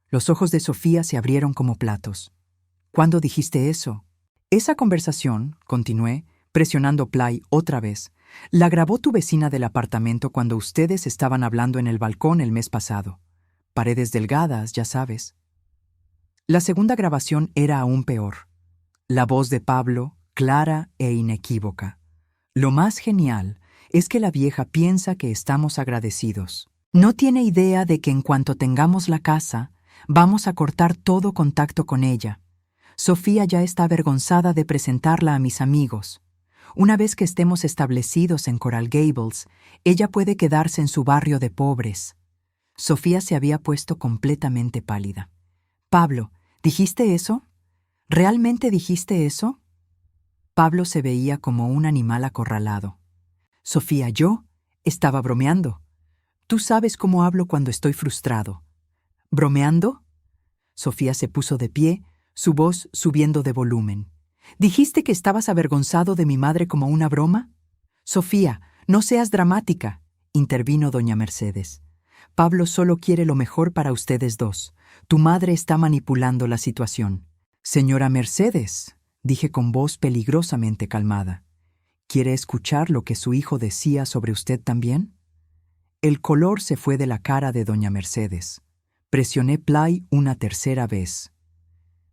Los ojos de Sofía se abrieron como platos. ¿Cuándo dijiste eso? Esa conversación, continué, presionando play otra vez, la grabó tu vecina del apartamento cuando ustedes estaban hablando en el balcón el mes pasado. Paredes delgadas, ya sabes. La segunda grabación era aún peor. La voz de Pablo, clara e inequívoca. Lo más genial es que la vieja piensa que estamos agradecidos. No tiene idea de que en cuanto tengamos la casa, vamos a cortar todo contacto con ella. Sofía ya está avergonzada de presentarla a mis amigos. Una vez que estemos establecidos en Coral Gables, ella puede quedarse en su barrio de pobres. Sofía se había puesto completamente pálida. Pablo, ¿dijiste eso? ¿Realmente dijiste eso? Pablo se veía como un animal acorralado. Sofía, yo estaba bromeando. Tú sabes cómo hablo cuando estoy frustrado. ¿Bromeando? Sofía se puso de pie, su voz subiendo de volumen. ¿Dijiste que estabas avergonzado de mi madre como una broma? Sofía, no seas dramática, intervino doña Mercedes. Pablo solo quiere lo mejor para ustedes dos. Tu madre está manipulando la situación. Señora Mercedes, dije con voz peligrosamente calmada, ¿quiere escuchar lo que su hijo decía sobre usted también? El color se fue de la cara de doña Mercedes. Presioné play una tercera vez.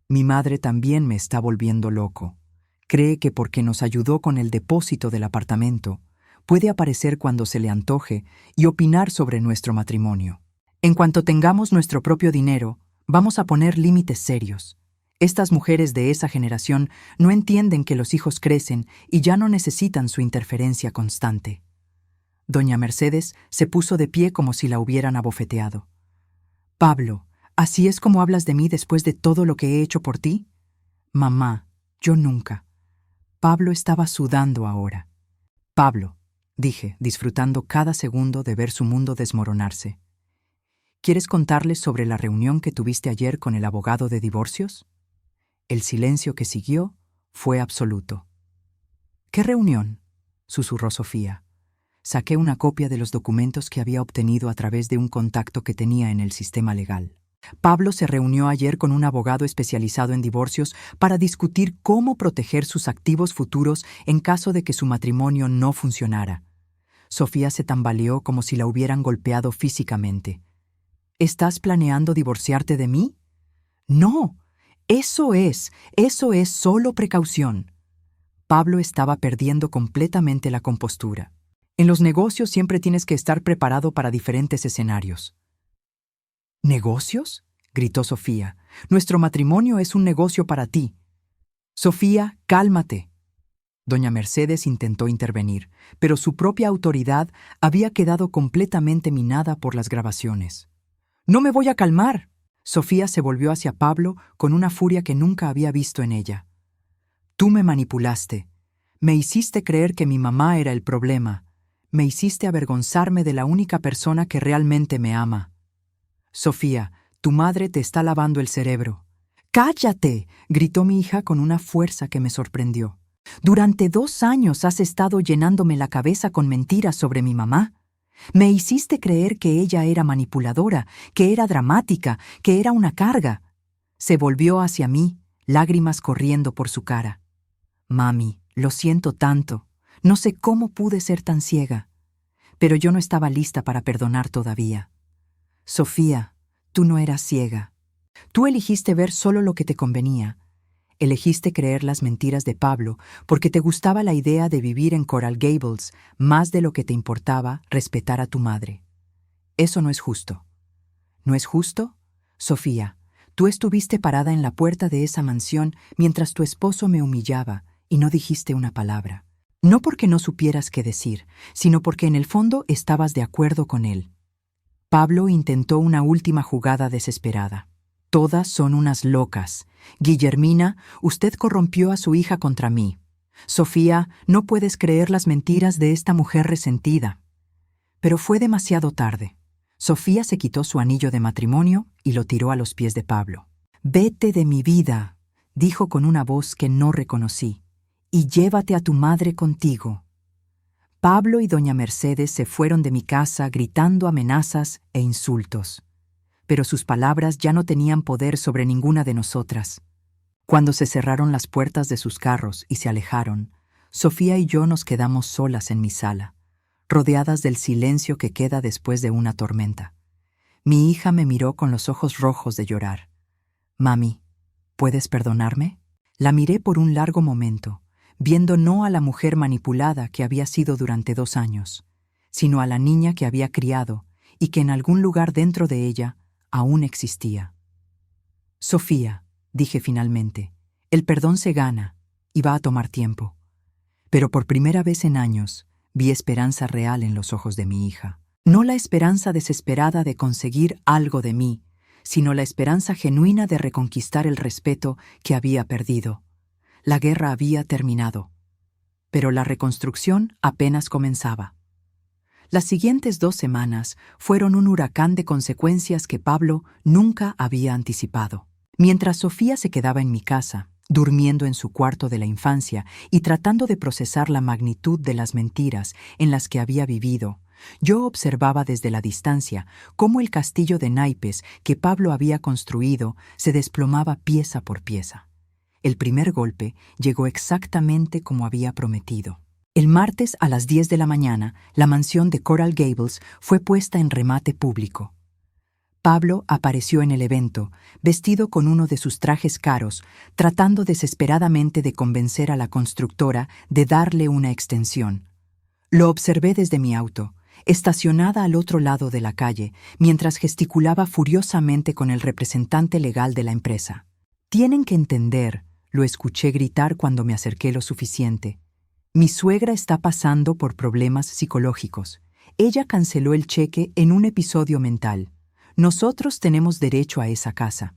Mi madre también me está volviendo loco. Cree que porque nos ayudó con el depósito del apartamento, puede aparecer cuando se le antoje y opinar sobre nuestro matrimonio. En cuanto tengamos nuestro propio dinero, vamos a poner límites serios. Estas mujeres de esa generación no entienden que los hijos crecen y ya no necesitan su interferencia constante. Doña Mercedes se puso de pie como si la hubieran abofeteado. Pablo, ¿así es como hablas de mí después de todo lo que he hecho por ti? Mamá, yo nunca. Pablo estaba sudando ahora. Pablo, dije, disfrutando cada segundo de ver su mundo desmoronarse. ¿Quieres contarles sobre la reunión que tuviste ayer con el abogado de divorcios? El silencio que siguió fue absoluto. ¿Qué reunión?, susurró Sofía. Saqué una copia de los documentos que había obtenido a través de un contacto que tenía en el sistema legal. Pablo se reunió ayer con un abogado especializado en divorcios para discutir cómo proteger sus activos futuros en caso de que su matrimonio no funcionara. Sofía se tambaleó como si la hubieran golpeado físicamente. ¿Estás planeando divorciarte de mí? No, eso es solo precaución. Pablo estaba perdiendo completamente la compostura. En los negocios siempre tienes que estar preparado para diferentes escenarios. ¿Negocios?, gritó Sofía. Nuestro matrimonio es un negocio para ti. Sofía, cálmate. Doña Mercedes intentó intervenir, pero su propia autoridad había quedado completamente minada por las grabaciones. «¡No me voy a calmar!». Sofía se volvió hacia Pablo con una furia que nunca había visto en ella. «Tú me manipulaste. Me hiciste creer que mi mamá era el problema. Me hiciste avergonzarme de la única persona que realmente me ama. Sofía, tu madre te está lavando el cerebro». «¡Cállate!», gritó mi hija con una fuerza que me sorprendió. «Durante 2 años has estado llenándome la cabeza con mentiras sobre mi mamá. Me hiciste creer que ella era manipuladora, que era dramática, que era una carga». Se volvió hacia mí, lágrimas corriendo por su cara. «Mami, lo siento tanto. No sé cómo pude ser tan ciega. Pero yo no estaba lista para perdonar todavía. Sofía, tú no eras ciega. Tú elegiste ver solo lo que te convenía. Elegiste creer las mentiras de Pablo porque te gustaba la idea de vivir en Coral Gables más de lo que te importaba respetar a tu madre. Eso no es justo. ¿No es justo? Sofía, tú estuviste parada en la puerta de esa mansión mientras tu esposo me humillaba y no dijiste una palabra. No porque no supieras qué decir, sino porque en el fondo estabas de acuerdo con él. Pablo intentó una última jugada desesperada. «Todas son unas locas. Guillermina, usted corrompió a su hija contra mí. Sofía, no puedes creer las mentiras de esta mujer resentida». Pero fue demasiado tarde. Sofía se quitó su anillo de matrimonio y lo tiró a los pies de Pablo. «Vete de mi vida», dijo con una voz que no reconocí, «y llévate a tu madre contigo». Pablo y doña Mercedes se fueron de mi casa gritando amenazas e insultos. Pero sus palabras ya no tenían poder sobre ninguna de nosotras. Cuando se cerraron las puertas de sus carros y se alejaron, Sofía y yo nos quedamos solas en mi sala, rodeadas del silencio que queda después de una tormenta. Mi hija me miró con los ojos rojos de llorar. «Mami, ¿puedes perdonarme?». La miré por un largo momento, viendo no a la mujer manipulada que había sido durante 2 años, sino a la niña que había criado y que en algún lugar dentro de ella aún existía. «Sofía», dije finalmente, «el perdón se gana y va a tomar tiempo». Pero por primera vez en años vi esperanza real en los ojos de mi hija. No la esperanza desesperada de conseguir algo de mí, sino la esperanza genuina de reconquistar el respeto que había perdido. La guerra había terminado, pero la reconstrucción apenas comenzaba. Las siguientes 2 semanas fueron un huracán de consecuencias que Pablo nunca había anticipado. Mientras Sofía se quedaba en mi casa, durmiendo en su cuarto de la infancia y tratando de procesar la magnitud de las mentiras en las que había vivido, yo observaba desde la distancia cómo el castillo de naipes que Pablo había construido se desplomaba pieza por pieza. El primer golpe llegó exactamente como había prometido. El martes a las 10 de la mañana, la mansión de Coral Gables fue puesta en remate público. Pablo apareció en el evento, vestido con uno de sus trajes caros, tratando desesperadamente de convencer a la constructora de darle una extensión. Lo observé desde mi auto, estacionada al otro lado de la calle, mientras gesticulaba furiosamente con el representante legal de la empresa. «Tienen que entender», lo escuché gritar cuando me acerqué lo suficiente. «Mi suegra está pasando por problemas psicológicos. Ella canceló el cheque en un episodio mental. Nosotros tenemos derecho a esa casa».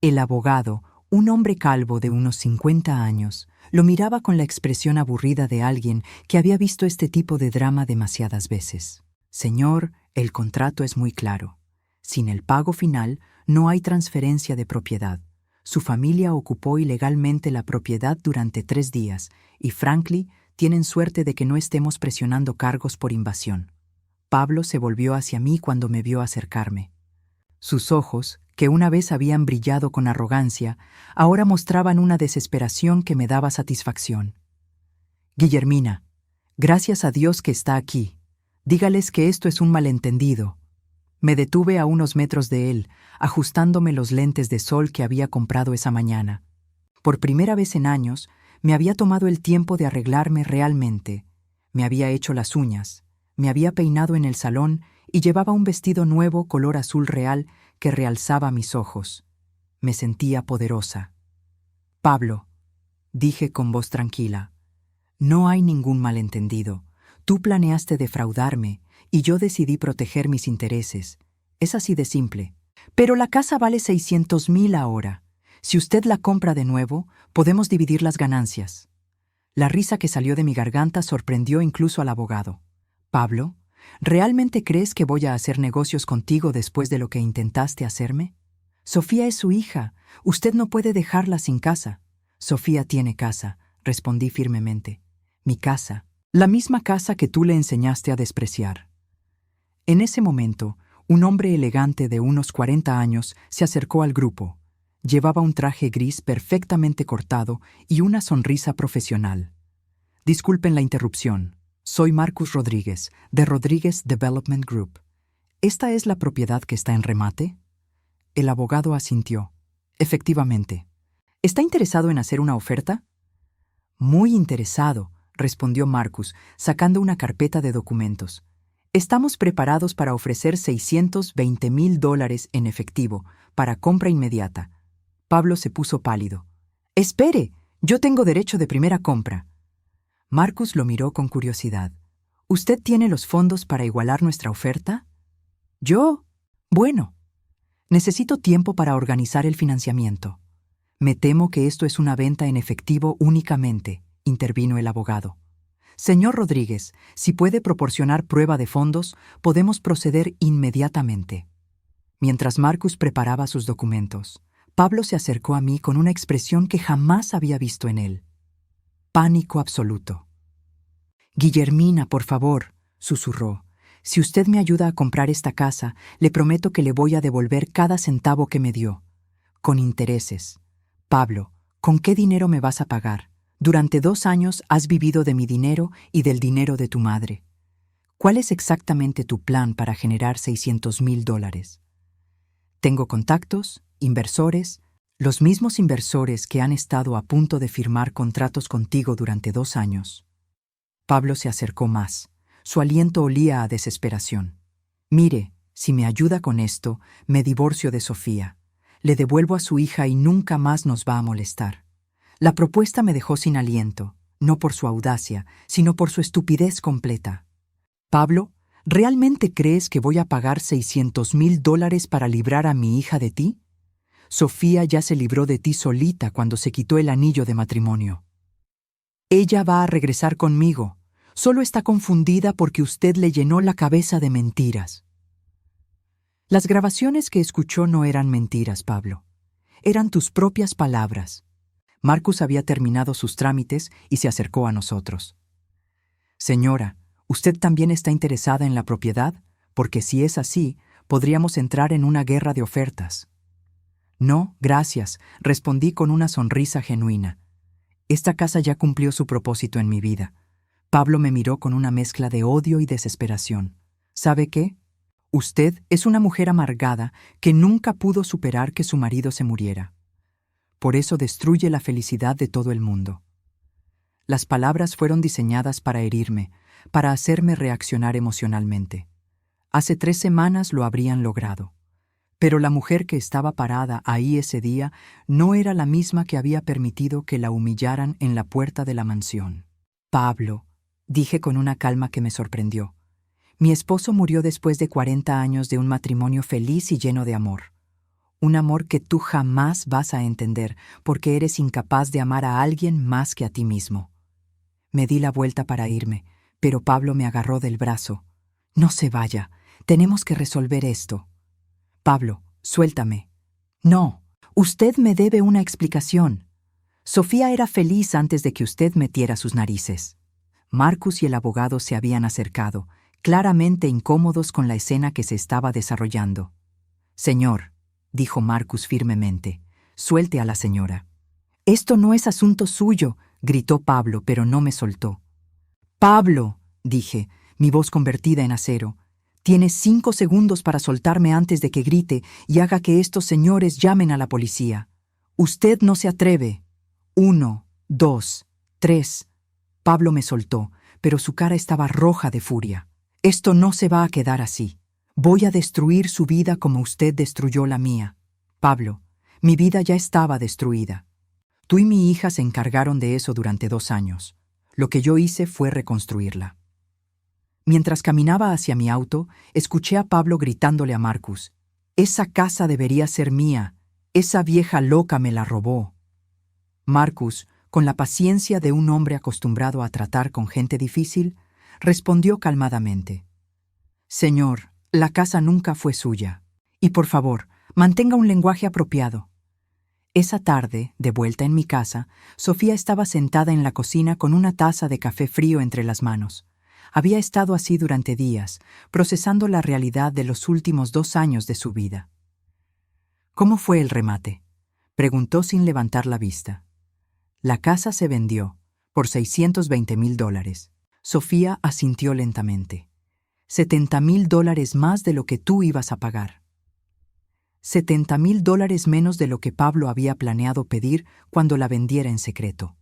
El abogado, un hombre calvo de unos 50 años, lo miraba con la expresión aburrida de alguien que había visto este tipo de drama demasiadas veces. «Señor, el contrato es muy claro. Sin el pago final, no hay transferencia de propiedad. Su familia ocupó ilegalmente la propiedad durante 3 días y, frankly, tienen suerte de que no estemos presionando cargos por invasión». Pablo se volvió hacia mí cuando me vio acercarme. Sus ojos, que una vez habían brillado con arrogancia, ahora mostraban una desesperación que me daba satisfacción. «Guillermina, gracias a Dios que está aquí. Dígales que esto es un malentendido». Me detuve a unos metros de él, ajustándome los lentes de sol que había comprado esa mañana. Por primera vez en años, me había tomado el tiempo de arreglarme realmente. Me había hecho las uñas, me había peinado en el salón y llevaba un vestido nuevo color azul real que realzaba mis ojos. Me sentía poderosa. «Pablo», dije con voz tranquila, No hay ningún malentendido. Tú planeaste defraudarme y yo decidí proteger mis intereses. Es así de simple. Pero la casa vale 600,000 ahora. Si usted la compra de nuevo, podemos dividir las ganancias. La risa que salió de mi garganta sorprendió incluso al abogado. Pablo, ¿realmente crees que voy a hacer negocios contigo después de lo que intentaste hacerme? Sofía es su hija. Usted no puede dejarla sin casa. Sofía tiene casa, respondí firmemente. Mi casa. La misma casa que tú le enseñaste a despreciar. En ese momento, un hombre elegante de unos 40 años se acercó al grupo. Llevaba un traje gris perfectamente cortado y una sonrisa profesional. Disculpen la interrupción. Soy Marcus Rodríguez, de Rodríguez Development Group. ¿Esta es la propiedad que está en remate? El abogado asintió. Efectivamente. ¿Está interesado en hacer una oferta? Muy interesado, respondió Marcus, sacando una carpeta de documentos. Estamos preparados para ofrecer $620,000 en efectivo, para compra inmediata. Pablo se puso pálido. ¡Espere! Yo tengo derecho de primera compra. Marcus lo miró con curiosidad. ¿Usted tiene los fondos para igualar nuestra oferta? ¿Yo? Bueno. Necesito tiempo para organizar el financiamiento. Me temo que esto es una venta en efectivo únicamente, intervino el abogado. Señor Rodríguez, si puede proporcionar prueba de fondos, podemos proceder inmediatamente. Mientras Marcus preparaba sus documentos, Pablo se acercó a mí con una expresión que jamás había visto en él. Pánico absoluto. Guillermina, por favor, susurró. Si usted me ayuda a comprar esta casa, le prometo que le voy a devolver cada centavo que me dio. Con intereses. Pablo, ¿con qué dinero me vas a pagar? Durante 2 años has vivido de mi dinero y del dinero de tu madre. ¿Cuál es exactamente tu plan para generar $600,000? Tengo contactos, inversores, los mismos inversores que han estado a punto de firmar contratos contigo durante 2 años. Pablo se acercó más. Su aliento olía a desesperación. Mire, si me ayuda con esto, me divorcio de Sofía. Le devuelvo a su hija y nunca más nos va a molestar. La propuesta me dejó sin aliento, no por su audacia, sino por su estupidez completa. Pablo, ¿realmente crees que voy a pagar $600,000 para librar a mi hija de ti? Sofía ya se libró de ti solita cuando se quitó el anillo de matrimonio. Ella va a regresar conmigo. Solo está confundida porque usted le llenó la cabeza de mentiras. Las grabaciones que escuchó no eran mentiras, Pablo. Eran tus propias palabras. Marcus había terminado sus trámites y se acercó a nosotros. Señora, ¿usted también está interesada en la propiedad? Porque si es así, podríamos entrar en una guerra de ofertas. No, gracias, respondí con una sonrisa genuina. Esta casa ya cumplió su propósito en mi vida. Pablo me miró con una mezcla de odio y desesperación. ¿Sabe qué? Usted es una mujer amargada que nunca pudo superar que su marido se muriera. Por eso destruye la felicidad de todo el mundo. Las palabras fueron diseñadas para herirme, para hacerme reaccionar emocionalmente. Hace 3 semanas lo habrían logrado. Pero la mujer que estaba parada ahí ese día no era la misma que había permitido que la humillaran en la puerta de la mansión. Pablo, dije con una calma que me sorprendió. Mi esposo murió después de 40 años de un matrimonio feliz y lleno de amor. Un amor que tú jamás vas a entender porque eres incapaz de amar a alguien más que a ti mismo. Me di la vuelta para irme, pero Pablo me agarró del brazo. No se vaya, tenemos que resolver esto. Pablo, suéltame. No, usted me debe una explicación. Sofía era feliz antes de que usted metiera sus narices. Marcus y el abogado se habían acercado, claramente incómodos con la escena que se estaba desarrollando. Señor, dijo Marcus firmemente, suelte a la señora. Esto no es asunto suyo, gritó Pablo, pero no me soltó. Pablo, dije, mi voz convertida en acero, tienes 5 segundos para soltarme antes de que grite y haga que estos señores llamen a la policía. Usted no se atreve. 1, 2, 3. Pablo me soltó, pero su cara estaba roja de furia. Esto no se va a quedar así. Voy a destruir su vida como usted destruyó la mía. Pablo, mi vida ya estaba destruida. Tú y mi hija se encargaron de eso durante 2 años. Lo que yo hice fue reconstruirla. Mientras caminaba hacia mi auto, escuché a Pablo gritándole a Marcus: «Esa casa debería ser mía. Esa vieja loca me la robó». Marcus, con la paciencia de un hombre acostumbrado a tratar con gente difícil, respondió calmadamente: «Señor, la casa nunca fue suya. Y por favor, mantenga un lenguaje apropiado». Esa tarde, de vuelta en mi casa, Sofía estaba sentada en la cocina con una taza de café frío entre las manos. Había estado así durante días, procesando la realidad de los últimos 2 años de su vida. «¿Cómo fue el remate?», preguntó sin levantar la vista. «La casa se vendió por $620,000. Sofía asintió lentamente. $70,000 más de lo que tú ibas a pagar. $70,000 menos de lo que Pablo había planeado pedir cuando la vendiera en secreto.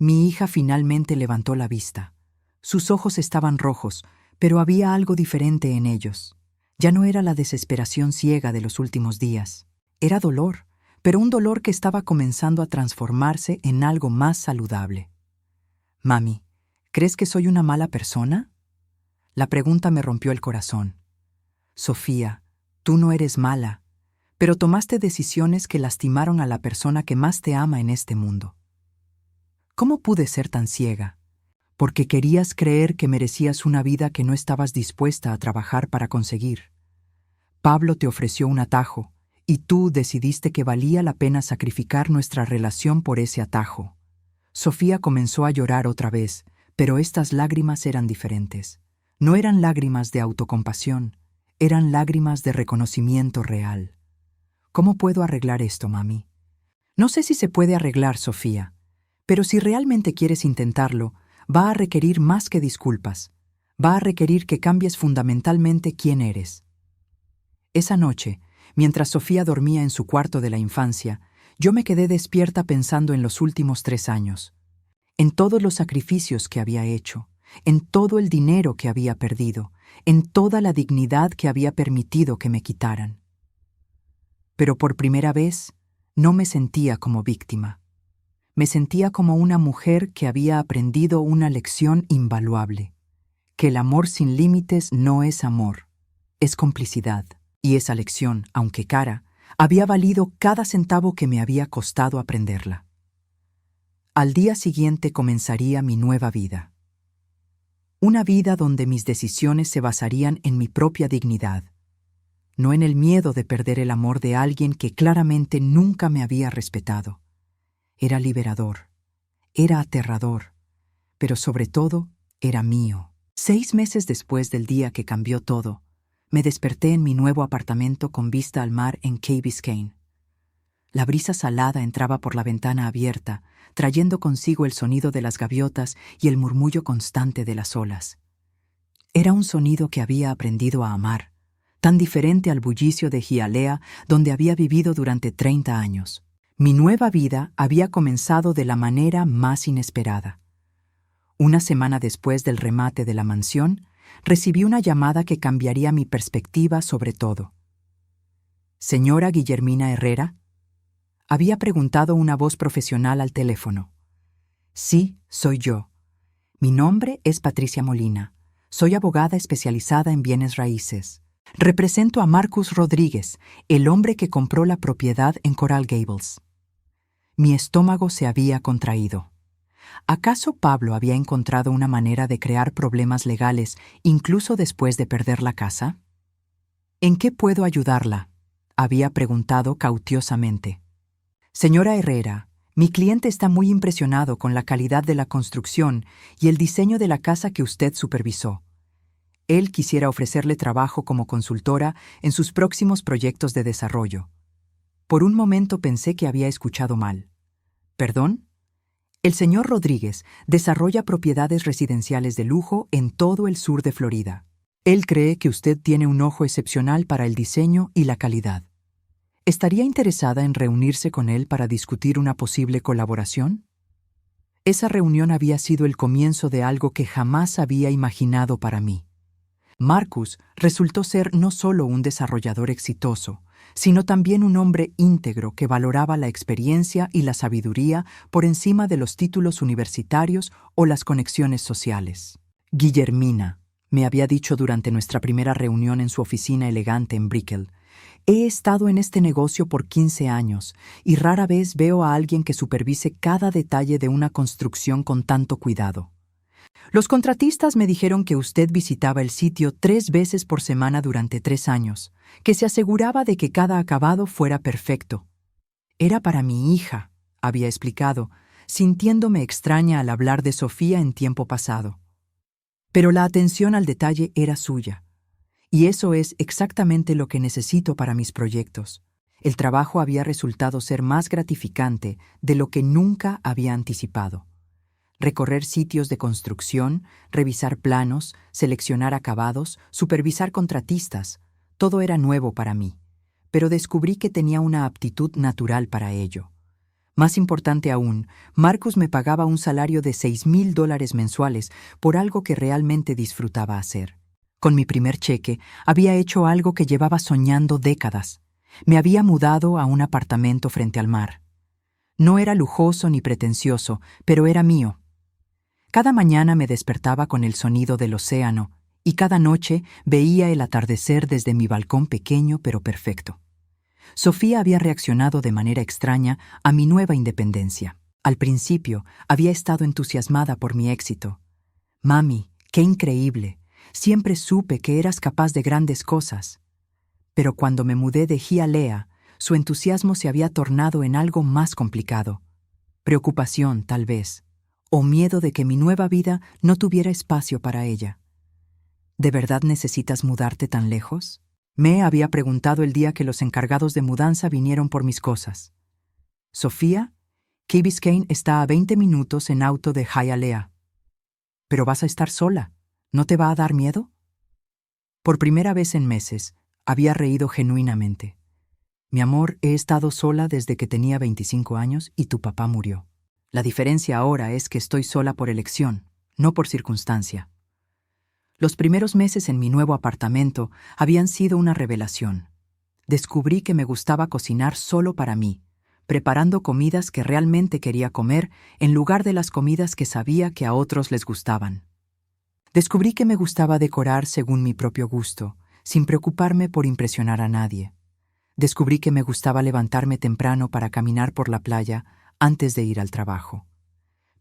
Mi hija finalmente levantó la vista. Sus ojos estaban rojos, pero había algo diferente en ellos. Ya no era la desesperación ciega de los últimos días. Era dolor, pero un dolor que estaba comenzando a transformarse en algo más saludable. «Mami, ¿crees que soy una mala persona?». La pregunta me rompió el corazón. «Sofía, tú no eres mala, pero tomaste decisiones que lastimaron a la persona que más te ama en este mundo». «¿Cómo pude ser tan ciega? Porque querías creer que merecías una vida que no estabas dispuesta a trabajar para conseguir. Pablo te ofreció un atajo, y tú decidiste que valía la pena sacrificar nuestra relación por ese atajo». Sofía comenzó a llorar otra vez, pero estas lágrimas eran diferentes. No eran lágrimas de autocompasión, eran lágrimas de reconocimiento real. «¿Cómo puedo arreglar esto, mami?». «No sé si se puede arreglar, Sofía, pero si realmente quieres intentarlo, va a requerir más que disculpas. Va a requerir que cambies fundamentalmente quién eres». Esa noche, mientras Sofía dormía en su cuarto de la infancia, yo me quedé despierta pensando en los últimos 3 años, en todos los sacrificios que había hecho, en todo el dinero que había perdido, en toda la dignidad que había permitido que me quitaran. Pero por primera vez, no me sentía como víctima. Me sentía como una mujer que había aprendido una lección invaluable, que el amor sin límites no es amor, es complicidad. Y esa lección, aunque cara, había valido cada centavo que me había costado aprenderla. Al día siguiente comenzaría mi nueva vida. Una vida donde mis decisiones se basarían en mi propia dignidad, no en el miedo de perder el amor de alguien que claramente nunca me había respetado. Era liberador, era aterrador, pero sobre todo era mío. 6 meses después del día que cambió todo, me desperté en mi nuevo apartamento con vista al mar en Key Biscayne. La brisa salada entraba por la ventana abierta, trayendo consigo el sonido de las gaviotas y el murmullo constante de las olas. Era un sonido que había aprendido a amar, tan diferente al bullicio de Hialeah, donde había vivido durante 30 años. Mi nueva vida había comenzado de la manera más inesperada. Una semana después del remate de la mansión, recibí una llamada que cambiaría mi perspectiva sobre todo. «¿Señora Guillermina Herrera?», había preguntado una voz profesional al teléfono. «Sí, soy yo. Mi nombre es Patricia Molina. Soy abogada especializada en bienes raíces. Represento a Marcus Rodríguez, el hombre que compró la propiedad en Coral Gables». Mi estómago se había contraído. ¿Acaso Pablo había encontrado una manera de crear problemas legales incluso después de perder la casa? «¿En qué puedo ayudarla?», había preguntado cautelosamente. «Señora Herrera, mi cliente está muy impresionado con la calidad de la construcción y el diseño de la casa que usted supervisó. Él quisiera ofrecerle trabajo como consultora en sus próximos proyectos de desarrollo». Por un momento pensé que había escuchado mal. «¿Perdón?». «El señor Rodríguez desarrolla propiedades residenciales de lujo en todo el sur de Florida. Él cree que usted tiene un ojo excepcional para el diseño y la calidad. ¿Estaría interesada en reunirse con él para discutir una posible colaboración?». Esa reunión había sido el comienzo de algo que jamás había imaginado para mí. Marcus resultó ser no solo un desarrollador exitoso, sino también un hombre íntegro que valoraba la experiencia y la sabiduría por encima de los títulos universitarios o las conexiones sociales. Guillermina, me había dicho durante nuestra primera reunión en su oficina elegante en Brickell, he estado en este negocio por 15 años y rara vez veo a alguien que supervise cada detalle de una construcción con tanto cuidado. Los contratistas me dijeron que usted visitaba el sitio 3 veces por semana durante 3 años, que se aseguraba de que cada acabado fuera perfecto. Era para mi hija, había explicado, sintiéndome extraña al hablar de Sofía en tiempo pasado. Pero la atención al detalle era suya, y eso es exactamente lo que necesito para mis proyectos. El trabajo había resultado ser más gratificante de lo que nunca había anticipado. Recorrer sitios de construcción, revisar planos, seleccionar acabados, supervisar contratistas, todo era nuevo para mí, pero descubrí que tenía una aptitud natural para ello. Más importante aún, Marcus me pagaba un salario de $6,000 mensuales por algo que realmente disfrutaba hacer. Con mi primer cheque, había hecho algo que llevaba soñando décadas. Me había mudado a un apartamento frente al mar. No era lujoso ni pretencioso, pero era mío. Cada mañana me despertaba con el sonido del océano y cada noche veía el atardecer desde mi balcón pequeño pero perfecto. Sofía había reaccionado de manera extraña a mi nueva independencia. Al principio, había estado entusiasmada por mi éxito. «Mami, qué increíble. Siempre supe que eras capaz de grandes cosas». Pero cuando me mudé de Hialeah, su entusiasmo se había tornado en algo más complicado. Preocupación, tal vez, o miedo de que mi nueva vida no tuviera espacio para ella. ¿De verdad necesitas mudarte tan lejos?, me había preguntado el día que los encargados de mudanza vinieron por mis cosas. Sofía, Key Biscayne está a 20 minutos en auto de Hialeah. Pero vas a estar sola. ¿No te va a dar miedo? Por primera vez en meses, había reído genuinamente. Mi amor, he estado sola desde que tenía 25 años y tu papá murió. La diferencia ahora es que estoy sola por elección, no por circunstancia. Los primeros meses en mi nuevo apartamento habían sido una revelación. Descubrí que me gustaba cocinar solo para mí, preparando comidas que realmente quería comer en lugar de las comidas que sabía que a otros les gustaban. Descubrí que me gustaba decorar según mi propio gusto, sin preocuparme por impresionar a nadie. Descubrí que me gustaba levantarme temprano para caminar por la playa antes de ir al trabajo.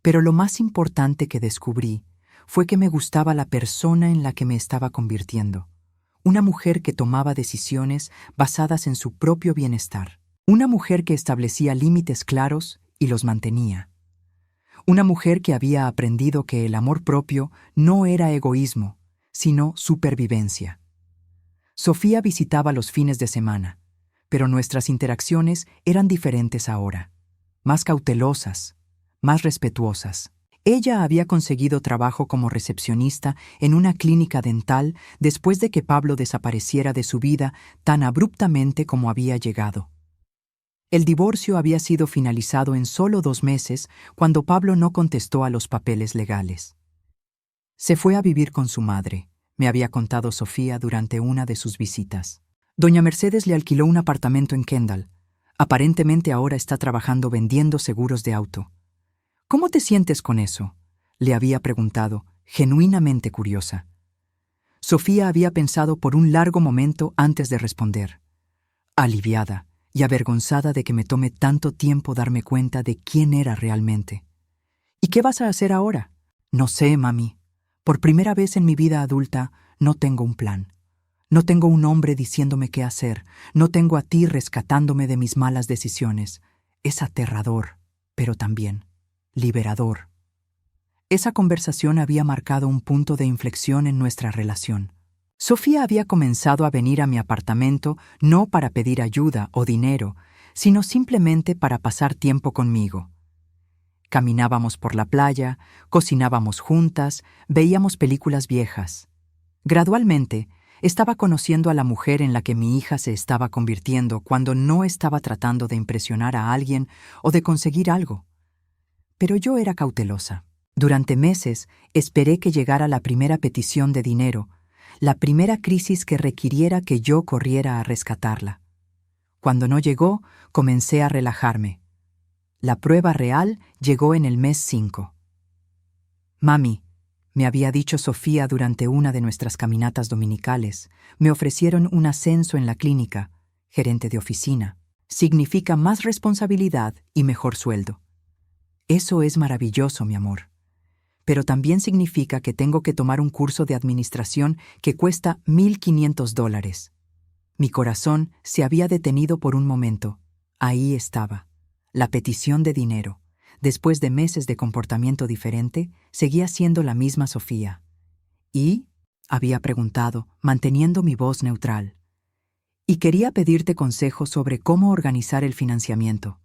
Pero lo más importante que descubrí fue que me gustaba la persona en la que me estaba convirtiendo. Una mujer que tomaba decisiones basadas en su propio bienestar. Una mujer que establecía límites claros y los mantenía. Una mujer que había aprendido que el amor propio no era egoísmo, sino supervivencia. Sofía visitaba los fines de semana, pero nuestras interacciones eran diferentes ahora, más cautelosas, más respetuosas. Ella había conseguido trabajo como recepcionista en una clínica dental después de que Pablo desapareciera de su vida tan abruptamente como había llegado. El divorcio había sido finalizado en solo 2 meses cuando Pablo no contestó a los papeles legales. Se fue a vivir con su madre, me había contado Sofía durante una de sus visitas. Doña Mercedes le alquiló un apartamento en Kendall. Aparentemente ahora está trabajando vendiendo seguros de auto. ¿Cómo te sientes con eso?, le había preguntado, genuinamente curiosa. Sofía había pensado por un largo momento antes de responder. Aliviada y avergonzada de que me tome tanto tiempo darme cuenta de quién era realmente. ¿Y qué vas a hacer ahora? No sé, mami. Por primera vez en mi vida adulta, no tengo un plan. No tengo un hombre diciéndome qué hacer. No tengo a ti rescatándome de mis malas decisiones. Es aterrador, pero también liberador. Esa conversación había marcado un punto de inflexión en nuestra relación. Sofía había comenzado a venir a mi apartamento no para pedir ayuda o dinero, sino simplemente para pasar tiempo conmigo. Caminábamos por la playa, cocinábamos juntas, veíamos películas viejas. Gradualmente, estaba conociendo a la mujer en la que mi hija se estaba convirtiendo cuando no estaba tratando de impresionar a alguien o de conseguir algo. Pero yo era cautelosa. Durante meses esperé que llegara la primera petición de dinero, la primera crisis que requiriera que yo corriera a rescatarla. Cuando no llegó, comencé a relajarme. La prueba real llegó en el mes 5. Mami, me había dicho Sofía durante una de nuestras caminatas dominicales, me ofrecieron un ascenso en la clínica, gerente de oficina. Significa más responsabilidad y mejor sueldo. Eso es maravilloso, mi amor. Pero también significa que tengo que tomar un curso de administración que cuesta $1,500. Mi corazón se había detenido por un momento. Ahí estaba, la petición de dinero. Después de meses de comportamiento diferente, seguía siendo la misma Sofía. ¿Y? Había preguntado, manteniendo mi voz neutral. Y quería pedirte consejos sobre cómo organizar el financiamiento.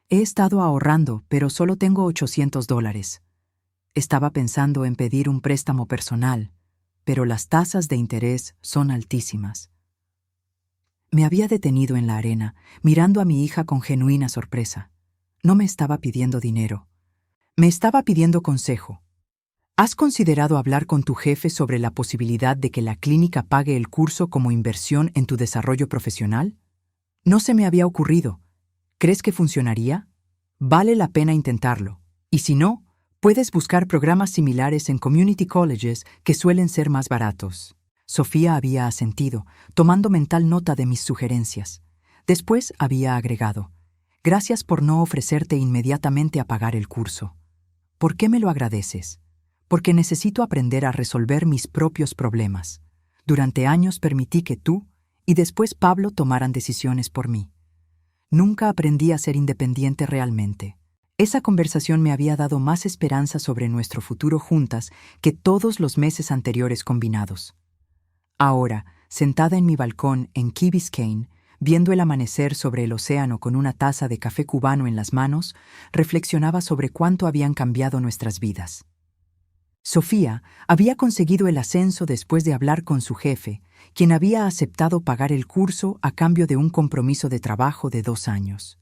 He estado ahorrando, pero solo tengo $800. Estaba pensando en pedir un préstamo personal, pero las tasas de interés son altísimas. Me había detenido en la arena, mirando a mi hija con genuina sorpresa. No me estaba pidiendo dinero. Me estaba pidiendo consejo. ¿Has considerado hablar con tu jefe sobre la posibilidad de que la clínica pague el curso como inversión en tu desarrollo profesional? No se me había ocurrido. ¿Crees que funcionaría? Vale la pena intentarlo. Y si no, puedes buscar programas similares en community colleges que suelen ser más baratos. Sofía había asentido, tomando mental nota de mis sugerencias. Después había agregado: gracias por no ofrecerte inmediatamente a pagar el curso. ¿Por qué me lo agradeces? Porque necesito aprender a resolver mis propios problemas. Durante años permití que tú y después Pablo tomaran decisiones por mí. Nunca aprendí a ser independiente realmente. Esa conversación me había dado más esperanza sobre nuestro futuro juntas que todos los meses anteriores combinados. Ahora, sentada en mi balcón en Key Biscayne, viendo el amanecer sobre el océano con una taza de café cubano en las manos, reflexionaba sobre cuánto habían cambiado nuestras vidas. Sofía había conseguido el ascenso después de hablar con su jefe, quien había aceptado pagar el curso a cambio de un compromiso de trabajo de 2 años.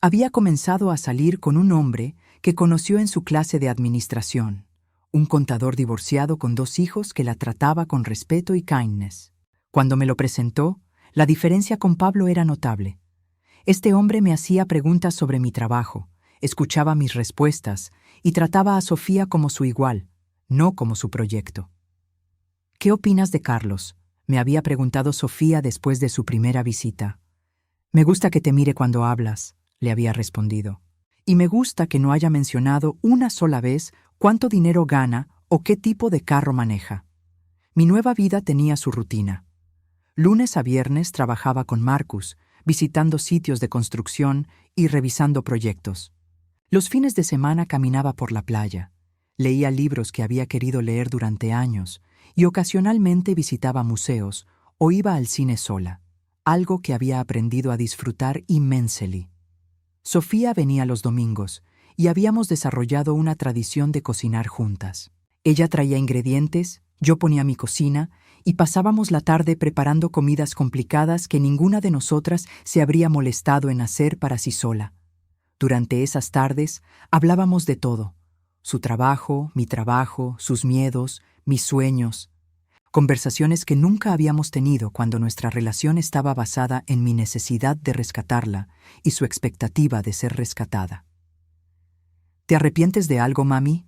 Había comenzado a salir con un hombre que conoció en su clase de administración, un contador divorciado con 2 hijos que la trataba con respeto y kindness. Cuando me lo presentó, la diferencia con Pablo era notable. Este hombre me hacía preguntas sobre mi trabajo, escuchaba mis respuestas y trataba a Sofía como su igual, no como su proyecto. ¿Qué opinas de Carlos?, me había preguntado Sofía después de su primera visita. Me gusta que te mire cuando hablas, le había respondido. Y me gusta que no haya mencionado una sola vez cuánto dinero gana o qué tipo de carro maneja. Mi nueva vida tenía su rutina. Lunes a viernes trabajaba con Marcus, visitando sitios de construcción y revisando proyectos. Los fines de semana caminaba por la playa. Leía libros que había querido leer durante años y ocasionalmente visitaba museos o iba al cine sola, algo que había aprendido a disfrutar inmensely. Sofía venía los domingos y habíamos desarrollado una tradición de cocinar juntas. Ella traía ingredientes, yo ponía mi cocina y pasábamos la tarde preparando comidas complicadas que ninguna de nosotras se habría molestado en hacer para sí sola. Durante esas tardes hablábamos de todo: su trabajo, mi trabajo, sus miedos, mis sueños. Conversaciones que nunca habíamos tenido cuando nuestra relación estaba basada en mi necesidad de rescatarla y su expectativa de ser rescatada. ¿Te arrepientes de algo, mami?,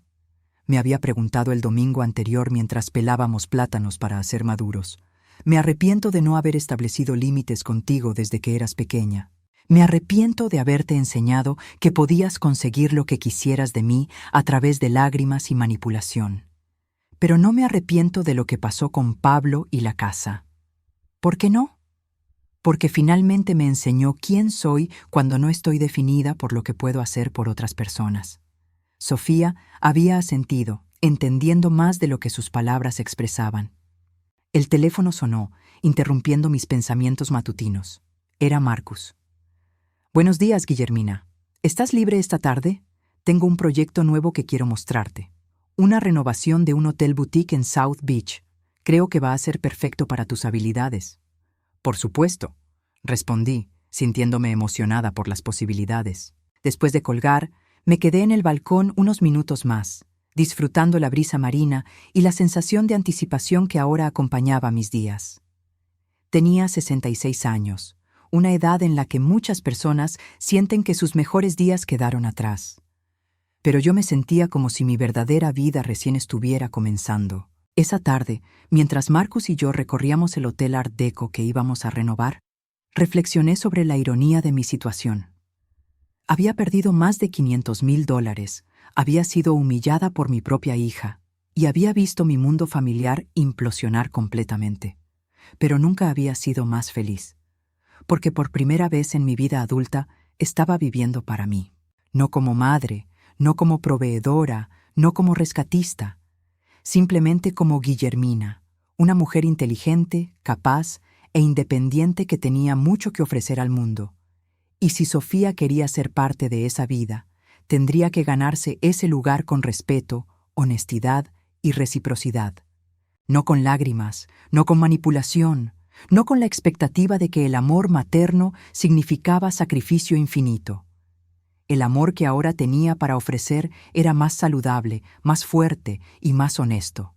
me había preguntado el domingo anterior mientras pelábamos plátanos para hacer maduros. Me arrepiento de no haber establecido límites contigo desde que eras pequeña. Me arrepiento de haberte enseñado que podías conseguir lo que quisieras de mí a través de lágrimas y manipulación. Pero no me arrepiento de lo que pasó con Pablo y la casa. ¿Por qué no? Porque finalmente me enseñó quién soy cuando no estoy definida por lo que puedo hacer por otras personas. Sofía había asentido, entendiendo más de lo que sus palabras expresaban. El teléfono sonó, interrumpiendo mis pensamientos matutinos. Era Marcus. Buenos días, Guillermina. ¿Estás libre esta tarde? Tengo un proyecto nuevo que quiero mostrarte. Una renovación de un hotel boutique en South Beach. Creo que va a ser perfecto para tus habilidades. Por supuesto, respondí, sintiéndome emocionada por las posibilidades. Después de colgar, me quedé en el balcón unos minutos más, disfrutando la brisa marina y la sensación de anticipación que ahora acompañaba mis días. Tenía 66 años, una edad en la que muchas personas sienten que sus mejores días quedaron atrás. Pero yo me sentía como si mi verdadera vida recién estuviera comenzando. Esa tarde, mientras Marcus y yo recorríamos el Hotel Art Deco que íbamos a renovar, reflexioné sobre la ironía de mi situación. Había perdido más de $500,000, había sido humillada por mi propia hija y había visto mi mundo familiar implosionar completamente. Pero nunca había sido más feliz, porque por primera vez en mi vida adulta estaba viviendo para mí. No como madre, no como proveedora, no como rescatista, simplemente como Guillermina, una mujer inteligente, capaz e independiente que tenía mucho que ofrecer al mundo. Y si Sofía quería ser parte de esa vida, tendría que ganarse ese lugar con respeto, honestidad y reciprocidad. No con lágrimas, no con manipulación, no con la expectativa de que el amor materno significaba sacrificio infinito. El amor que ahora tenía para ofrecer era más saludable, más fuerte y más honesto.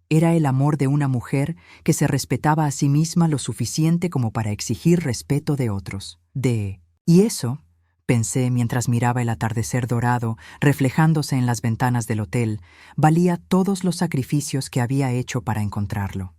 Era el amor de una mujer que se respetaba a sí misma lo suficiente como para exigir respeto de otros. Y eso, pensé mientras miraba el atardecer dorado reflejándose en las ventanas del hotel, valía todos los sacrificios que había hecho para encontrarlo.